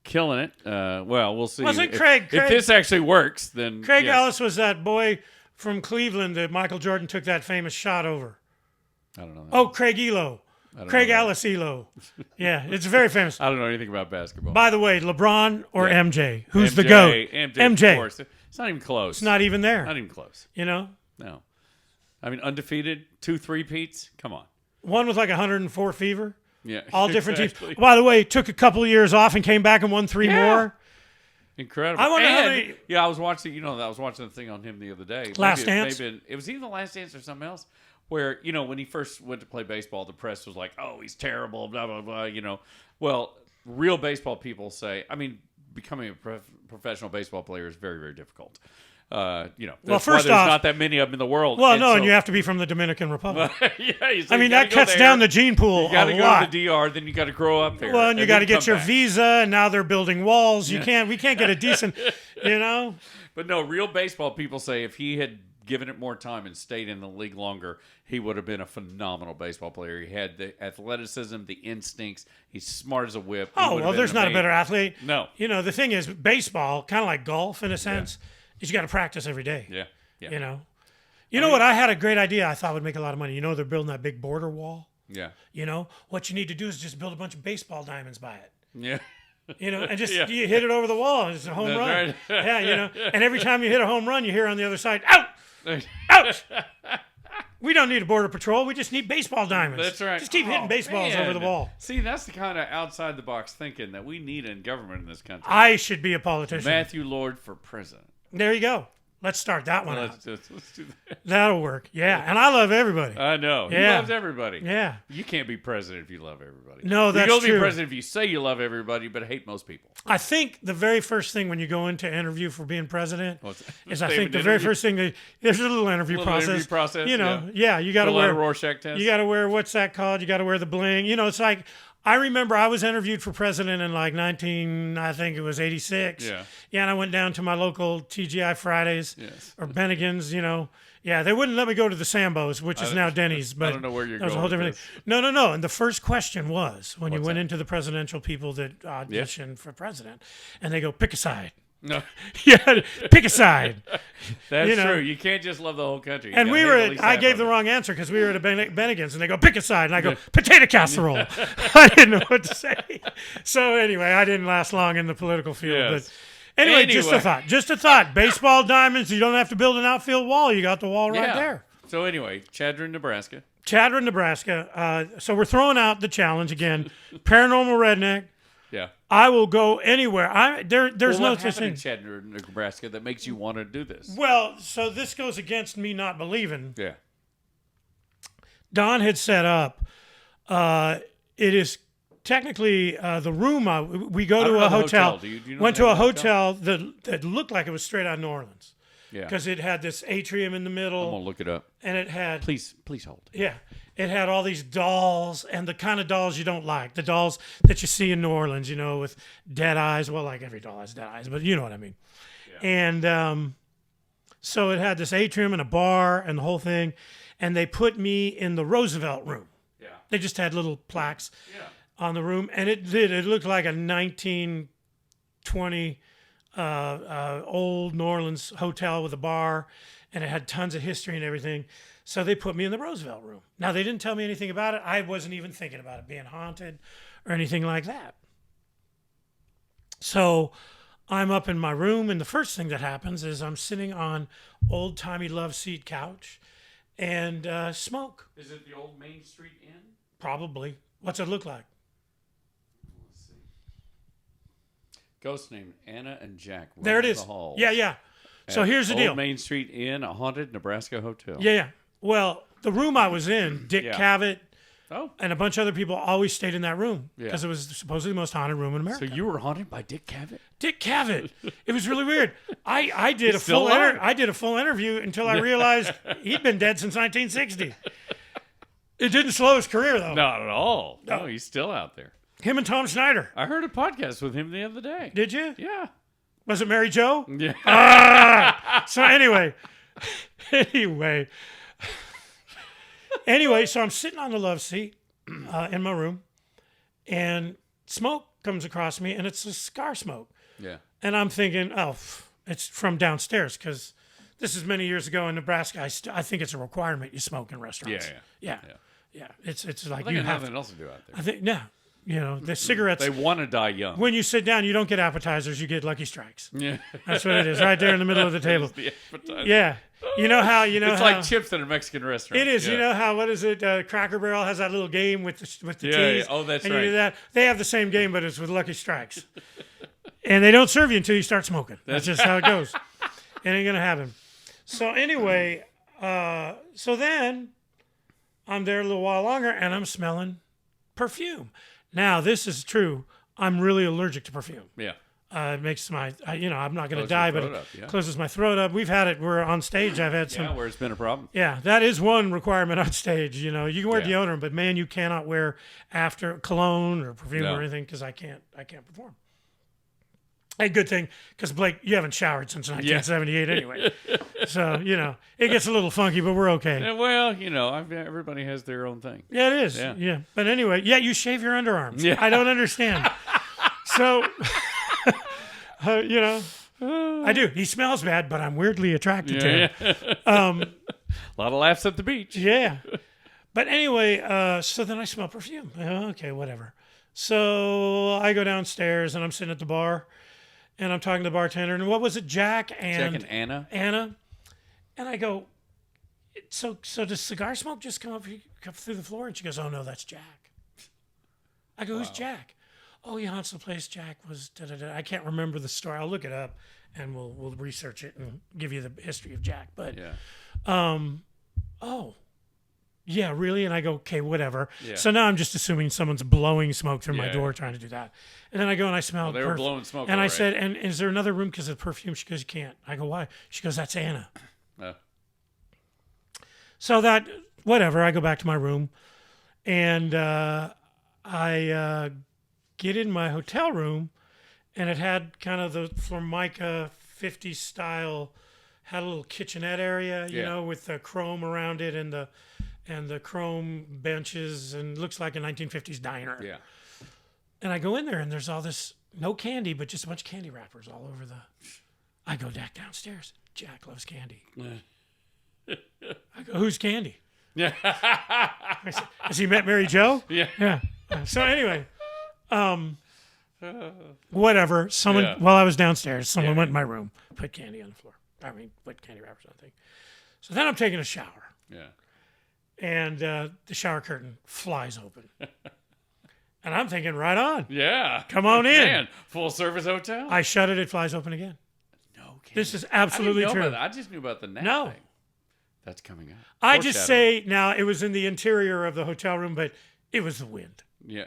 killing it. Well, we'll see. Wasn't if, Craig- if this actually works, then Craig yes. Ellis was that boy from Cleveland that Michael Jordan took that famous shot over. I don't know. Oh, Craig Elo. don't Craig know that. Ellis Elo. Yeah, it's very famous. I don't know anything about basketball. By the way, LeBron or Yeah. MJ? Who's MJ, the GOAT? MJ. Of course. It's not even close. It's not even there. Not even close. You know? No. I mean, undefeated, 2 3-peats. Come on. One with like 104 fever. Yeah. All different exactly. teams. By the way, took a couple of years off and came back and won 3 Yeah. more. Incredible. I wonder how And, many- Yeah, I was watching. I was watching the thing on him the other day. Last Dance? Maybe it was either The Last Dance or something else. Where when he first went to play baseball, the press was like, "Oh, he's terrible." Blah blah blah. Well, real baseball people say, I mean, becoming a professional baseball player is very very difficult. That's why first there's off- not that many of them in the world. Well, And no, so- and you have to be from the Dominican Republic. yeah, I mean, that cuts down the gene pool You got to a go lot. to the DR, then you got to grow up there. Well, and you got to then get your come back. visa, and now they're building walls. We can't get a decent, But no, real baseball people say if he had given it more time and stayed in the league longer, he would have been a phenomenal baseball player. He had the athleticism, the instincts. He's smart as a whip. He Oh, would have well, been there's not a amazing. better athlete. No. The thing is, baseball, kind of like golf in a sense, is you got to practice every day. Yeah. Yeah. You know what? I had a great idea I thought would make a lot of money. They're building that big border wall. Yeah. What you need to do is just build a bunch of baseball diamonds by it. Yeah. And just Yeah. you hit it over the wall, and it's a home That's run. right. Yeah, and every time you hit a home run, you hear on the other side, out, out. We don't need a border patrol. We just need baseball diamonds. That's right. Just keep hitting baseballs man. over the wall. See, that's the kind of outside the box thinking that we need in government in this country. I should be a politician. Matthew Lord for president. There you go. Let's start that one out. Let's do that. That'll work. Yeah, and I love everybody. I know. He Yeah. loves everybody. Yeah. You can't be president if you love everybody. No, that's You can only true. be president if you say you love everybody, but hate most people. I think the very first thing when you go into interview for being president What's that? is I They think have the an very interview? first thing there's a little interview Little process. interview process, You got to Fill out a wear Rorschach test. you got to wear what's that called? You got to wear the bling. It's like I remember I was interviewed for president in like 86. Yeah. Yeah, and I went down to my local TGI Fridays Yes. or Bennigan's, Yeah, they wouldn't let me go to the Sambo's, which is now Denny's. But don't know where you're that was a going whole with different thing. No. And the first question was when you What's went that? into the presidential people that audition for president, and they go, pick a side. No, Yeah, pick a side. that's You know. true. You can't just love the whole country. You And gotta we hate were at at, least I half gave of the it. wrong answer because we were at a Bennigan's, and they go, pick a side. And I go, potato casserole. I didn't know what to say. So anyway, I didn't last long in the political field. Yes. But anyway, just Anyway. a thought. Just a thought. Baseball diamonds, you don't have to build an outfield wall. You got the wall right Yeah. there. So anyway, Chadron, Nebraska. Chadron, Nebraska. So we're throwing out the challenge again. Paranormal redneck. Yeah. I will go anywhere. There's no what such happened in thing. Chattanooga, Nebraska that makes you want to do this? Well, so this goes against me not believing. Yeah. Don had set up. It is technically the room. We go I don't to know a the hotel. hotel. Do you know Went the to a name of the hotel that looked like it was straight out of New Orleans. Yeah. Because it had this atrium in the middle. I'm gonna look it up. And it had Please hold. Yeah. It had all these dolls and the kind of dolls you don't like. The dolls that you see in New Orleans, with dead eyes. Well, like every doll has dead eyes, but you know what I mean. Yeah. And so it had this atrium and a bar and the whole thing. And they put me in the Roosevelt room. Yeah. They just had little plaques on the room. And it looked like a 1920 old New Orleans hotel with a bar. And it had tons of history and everything. So they put me in the Roosevelt room. Now, they didn't tell me anything about it. I wasn't even thinking about it being haunted or anything like that. So I'm up in my room, and the first thing that happens is I'm sitting on old-timey love seat couch and smoke. Is it the old Main Street Inn? Probably. What's it look like? Let's see. Ghost named Anna and Jack. There it is. The halls Yeah. So here's the Old deal. Main Street Inn, a haunted Nebraska hotel. Yeah. Well, the room I was in, Dick Cavett and a bunch of other people always stayed in that room because it was supposedly the most haunted room in America. So you were haunted by Dick Cavett? Dick Cavett. It was really weird. I did He's still alive. I did a full interview until I realized he'd been dead since 1960. It didn't slow his career though. Not at all. No, he's still out there. Him and Tom Schneider. I heard a podcast with him the other day. Did you? Yeah. Was it Mary Jo? Yeah. So anyway, so I'm sitting on the love seat in my room, and smoke comes across me, and it's a cigar smoke. Yeah. And I'm thinking, it's from downstairs because this is many years ago in Nebraska. I think it's a requirement you smoke in restaurants. Yeah. It's like They you got have nothing else to do out there. I think the cigarettes. They want to die young. When you sit down, you don't get appetizers; you get Lucky Strikes. Yeah. That's what it is, right there in the middle of the table. The appetizer. Yeah. You know how it's like chips in a Mexican restaurant. It is. Yeah. You know how, what is it? Cracker Barrel has that little game with the cheese. Yeah. Oh, that's and right. You do that. They have the same game, but it's with Lucky Strikes. And they don't serve you until you start smoking. That's just how it goes. It ain't gonna happen. So anyway, so then I'm there a little while longer, and I'm smelling perfume. Now this is true. I'm really allergic to perfume. Yeah. It makes I'm not going to Closes die, your but throat it up, closes my throat up. We've had it. We're on stage. I've had some. Yeah, where it's been a problem. Yeah, that is one requirement on stage. You can wear Yeah. deodorant, but man, you cannot wear after cologne or perfume No. or anything because I can't perform. A good thing because Blake, you haven't showered since 1978 anyway, so it gets a little funky, but we're okay. Yeah, well, everybody has their own thing. Yeah, it is. Yeah. Yeah. But anyway, you shave your underarms. Yeah. I don't understand. So, I do. He smells bad, but I'm weirdly attracted to him. A lot of laughs at the beach. Yeah. But anyway, so then I smell perfume. Okay, whatever. So I go downstairs and I'm sitting at the bar and I'm talking to the bartender. And what was it, Jack and Anna? Anna. And I go, so does cigar smoke just come through the floor? And she goes, oh, no, that's Jack. I go, who's Jack? Oh, he haunts the place. Jack was da-da-da. I can't remember the story. I'll look it up and we'll research it and give you the history of Jack. But, oh, yeah, really? And I go, okay, whatever. Yeah. So now I'm just assuming someone's blowing smoke through my Yeah. door trying to do that. And then I go and I smell They were blowing smoke. And I all said, and is there another room because of perfume? She goes, you can't. I go, why? She goes, that's Anna. right. So that, whatever, I go back to my room and I get in my hotel room and it had kind of the Formica 50s style, had a little kitchenette area, with the chrome around it and the chrome benches and looks like a 1950s diner. Yeah. And I go in there and there's all this, no candy, but just a bunch of candy wrappers all over I go back downstairs. Jack loves candy. I go, who's Candy? Yeah. I said, has he met Mary Jo? Yeah. Yeah. So anyway, whatever. Someone, Yeah. while I was downstairs, someone went in my room, put candy on the floor. Put candy wrappers on the thing. So then I'm taking a shower. Yeah. and the shower curtain flies open. And I'm thinking, right on. Yeah. Come on in. Man, full service hotel? I shut it flies open again. No kidding. This is absolutely I didn't know true. about that. I just knew about the nap No. thing. That's coming up. I just Foreshadowing. say, now, it was in the interior of the hotel room, but it was the wind. Yeah.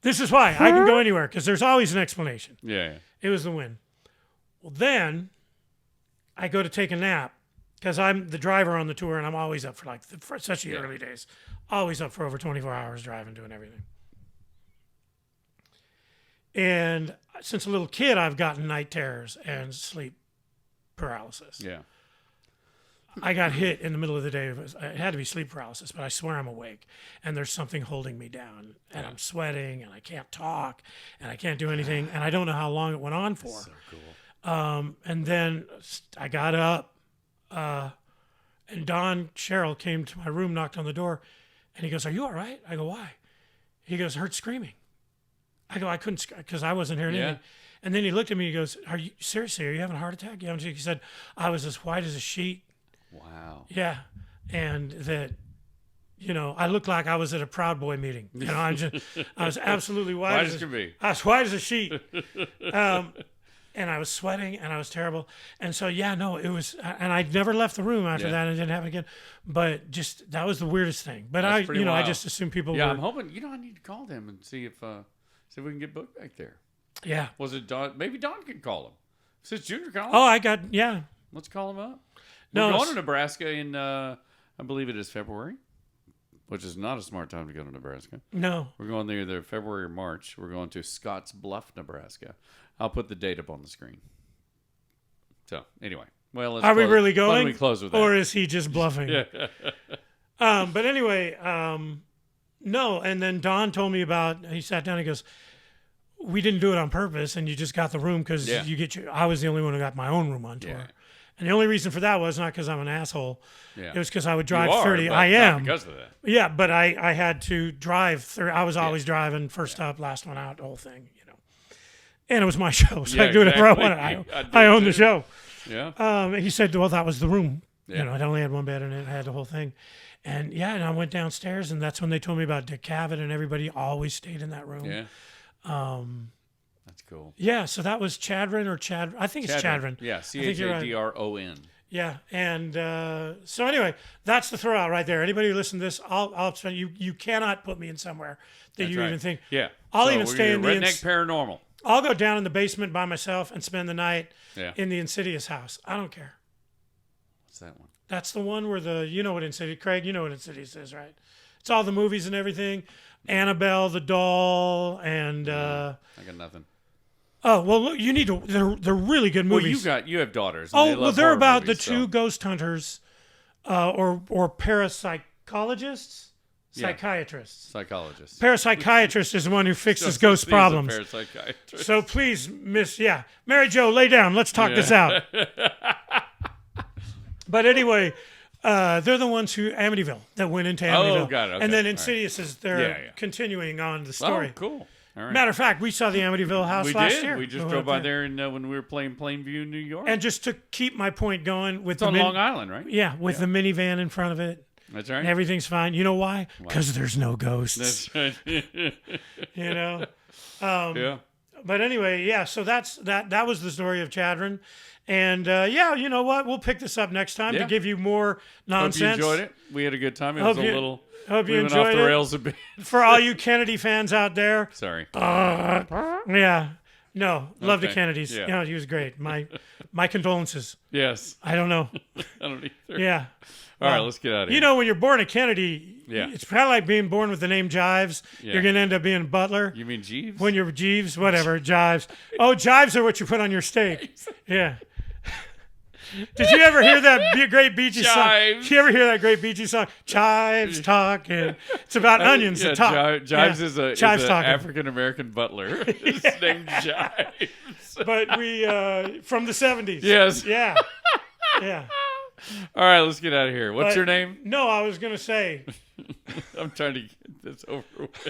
This is why. I can go anywhere, because there's always an explanation. Yeah. It was the wind. Well, then I go to take a nap, because I'm the driver on the tour, and I'm always up for especially early days, always up for over 24 hours driving, doing everything. And since a little kid, I've gotten night terrors and sleep paralysis. Yeah. I got hit in the middle of the day. It had to be sleep paralysis, but I swear I'm awake, and there's something holding me down, and I'm sweating, and I can't talk, and I can't do anything, and I don't know how long it went on for. So cool. And then I got up, and Don Sherrill came to my room, knocked on the door, and he goes, "Are you all right?" I go, "Why?" He goes, "Heard screaming." I go, "I couldn't," because I wasn't hearing anything. And then he looked at me, he goes, "Are you seriously? Are you having a heart attack?" He said, "I was as white as a sheet." Wow. Yeah. And that, I looked like I was at a Proud Boy meeting. I was absolutely white. White as can be. I was white as a sheet. And I was sweating, and I was terrible. And so, it was, and I never left the room after that, and didn't have it again. But just, that was the weirdest thing. But That's pretty wild. I just assumed people Yeah, were. I'm hoping, I need to call them and see if we can get booked back there. Yeah. Was it Don? Maybe Don could call him. Since Junior called him. Oh, I got, yeah. Let's call him up. No, We're going to Nebraska in, I believe it is February, which is not a smart time to go to Nebraska. No. We're going there either February or March. We're going to Scotts Bluff, Nebraska. I'll put the date up on the screen. So, anyway. Well, Are we really Why going? don't we close with that? Or is he just bluffing? Yeah. But anyway, no. And then Don told me he sat down, he goes, "We didn't do it on purpose, and you just got the room because I was the only one who got my own room on tour." Yeah. And the only reason for that was not because I'm an asshole. Yeah. It was because I would drive You are, 30. but I not am. because of that. Yeah, but I had to drive 30. I was always driving first up, last one out, the whole thing, And it was my show, so I could do whatever I wanted. I owned the show. Yeah. He said, "Well, that was the room. Yeah. It only had one bed in it. I had the whole thing." And and I went downstairs, and that's when they told me about Dick Cavett, and everybody always stayed in that room. Yeah. That's cool. Yeah, so that was Chadron or Chad. I think it's Chadron. Yeah, I think you're right. Chadron. Yeah, and so anyway, that's the throw out right there. Anybody who listens to this, I'll spend you cannot put me in somewhere that That's you right. even think. Yeah. I'll So even we're stay in gonna the do Redneck Paranormal. I'll go down in the basement by myself and spend the night Yeah. in the Insidious house. I don't care. What's that one? That's the one where what Insidious, Craig, you know what Insidious is, right? It's all the movies and everything. Annabelle, the doll, and I got nothing. oh well, look, you need to. They're really good movies. Well, you have daughters. And Oh, they well, love they're horror about movies, the two ghost hunters, or parapsychologists, Yeah. psychiatrists. Psychologists. Parapsychiatrist is the one who fixes Just ghost he's a problems. parapsychiatrist. So please, Mary Jo, lay down. Let's talk this out. But anyway, they're the ones who Amityville that went into Amityville. got it. Okay. And then All right. Insidious is they're continuing on the Oh, story. cool. All right. Matter of fact, we saw the Amityville house we last did. year. We just went drove by there. there when we were playing Plainview, New York. And just to keep my point going with it's on Long Island, right? Yeah, with the minivan in front of it. That's right. And everything's fine. You know why? Because there's no ghosts. That's right. You know? Yeah. But anyway, yeah, so that was the story of Chadron. And you know what? We'll pick this up next time to give you more nonsense. Hope you enjoyed it. We had a good time. It Hope was you- a little. Hope you we went enjoyed off the it. rails a bit. For all you Kennedy fans out there. Sorry. Yeah. No, love the Okay. Kennedys. Yeah. You know, he was great. My condolences. Yes. I don't know. I don't either. Yeah. All right, let's get out of here. You know, when you're born a Kennedy, Yeah. it's kind of like being born with the name Jives. Yeah. You're going to end up being Butler. You mean Jeeves? When you're Jeeves, whatever, Jives. Oh, Jives are what you put on your steak. Yeah. Did you ever hear that great Bee Gees song? Chives. Did you ever hear that great Bee Gees song? Chives talking. It's about onions that talk. Jives Yeah. is a Chives talking. African American butler. His name's Jives. But we from the 70s. Yes. Yeah. Yeah. All right, let's get out of here. What's But- your name? No, I was gonna say. I'm trying to get this over with.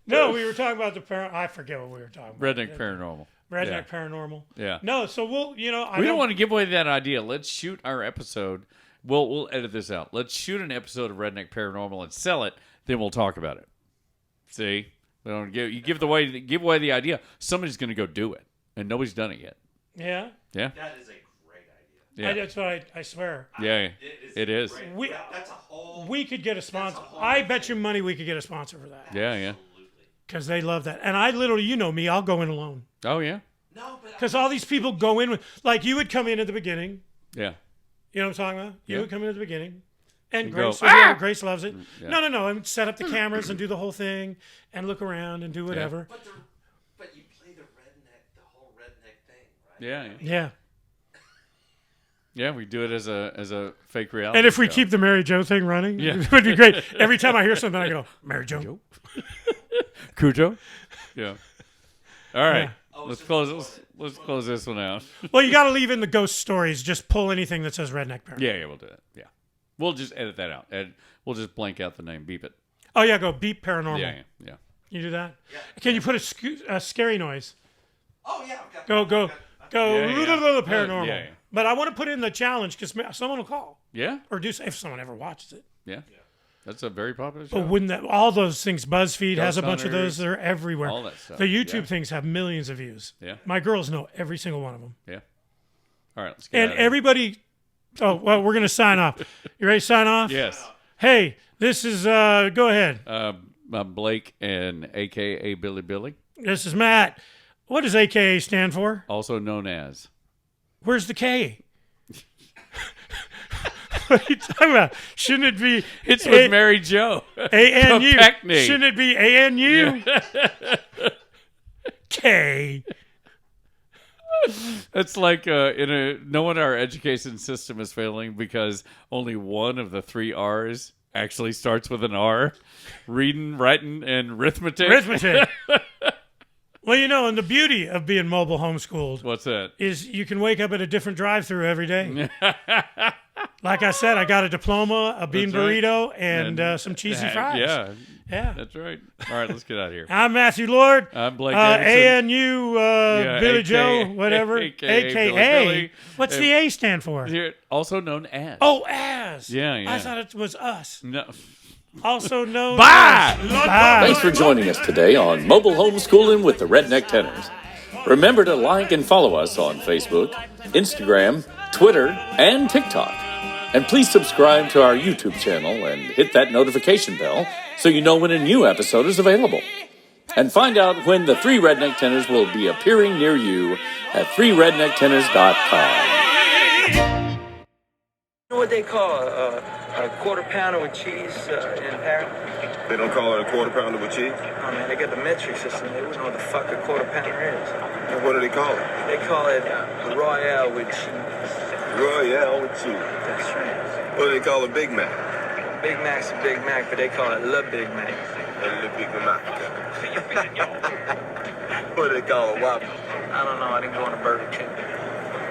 No, we were talking about I forget what we were talking about. Redneck Paranormal. Redneck Yeah. Paranormal. Yeah. No, so we'll. We don't want to give away that idea. Let's shoot our episode We'll edit this out. Let's shoot an episode of Redneck Paranormal and sell it. Then we'll talk about it. See, give away the idea. Somebody's going to go do it, and nobody's done it yet. Yeah. Yeah. That is a great idea. Yeah. That's what I swear. Yeah. It is. We, That's a whole. we could get a sponsor. I bet you money we could get a sponsor for that. Yeah. Because they love that. And I literally, you know me, I'll go in alone. Oh yeah. No, but Because all these people go in with, like you would come in at the beginning. Yeah. You know what I'm talking about? You Yeah. would come in at the beginning. And go, Grace, Grace loves it. Yeah. No. And set up the cameras and do the whole thing and look around and do whatever. but you play the whole redneck thing, right? Yeah. Yeah. Yeah. We do it as a fake reality. And if we show. keep the Mary Jo thing running, Yeah. it would be great. Every time I hear something, I go, Mary Jo. Cujo. Yeah. All right. Yeah. Let's close this one out. Well, you got to leave in the ghost stories. Just pull anything that says Redneck Paranormal. Yeah, we'll do it. Yeah. We'll just edit that out. And we'll just blank out the name. Beep it. Oh, yeah, go beep paranormal. Yeah. Can you do that? Yeah. Can you put a scary noise? Oh yeah. I've got Go Yeah. paranormal. Yeah. But I want to put in the challenge because someone will call Yeah. or do if someone ever watches it. Yeah. That's a very popular show. But wouldn't that all those things? BuzzFeed has a Ghost bunch of those. Hunters, They're everywhere. all that stuff. The YouTube Yeah. things have millions of views. Yeah. My girls know every single one of them. Yeah. All right. Let's get And out of here. everybody. Oh well, we're gonna sign off. You ready to sign off? Yes. Hey, this is. Go ahead. Blake and AKA Billy, This is Matt. What does AKA stand for? also known as. Where's the K? What are you talking about? Shouldn't it be? It's with Mary Jo. ANU. Kopechne. Shouldn't it be ANU? K. It's like no wonder our education system is failing because only one of the 3 R's actually starts with an R. Reading, writing, and arithmetic. Arithmetic. Well, you know, and the beauty of being mobile homeschooled What's that? is you can wake up at a different drive-through every day. Like I said, I got a diploma, a bean That's right. burrito, and some cheesy fries. Yeah, Yeah. that's right. All right, let's get out of here. I'm Matthew Lord. I'm Blake Davidson. ANU, Yeah, Billy AKA Joe, whatever. AKA AKA. Billy. What's the A stand for? Here, also known as. Oh, as. Yeah. I thought it was us. No. Also known Bye! as... Bye! Thanks for joining us today on Mobile Homeschooling with the Redneck Tenors. Remember to like and follow us on Facebook, Instagram, Twitter, and TikTok. And please subscribe to our YouTube channel and hit that notification bell so you know when a new episode is available. And find out when the 3 Redneck Tenors will be appearing near you at 3rednecktenors.com. You know what they call a quarter pounder with cheese in Paris? They don't call it a quarter pounder with cheese? Oh man, they got the metric system. They wouldn't know what the fuck a quarter pounder is. And what do they call it? They call it Royale with cheese. Royale with cheese. That's right. What do they call a Big Mac? Big Mac's a Big Mac, but they call it Le Big Mac. A Big Mac. What do they call a Whopper? I don't know. I didn't go on a Burger King.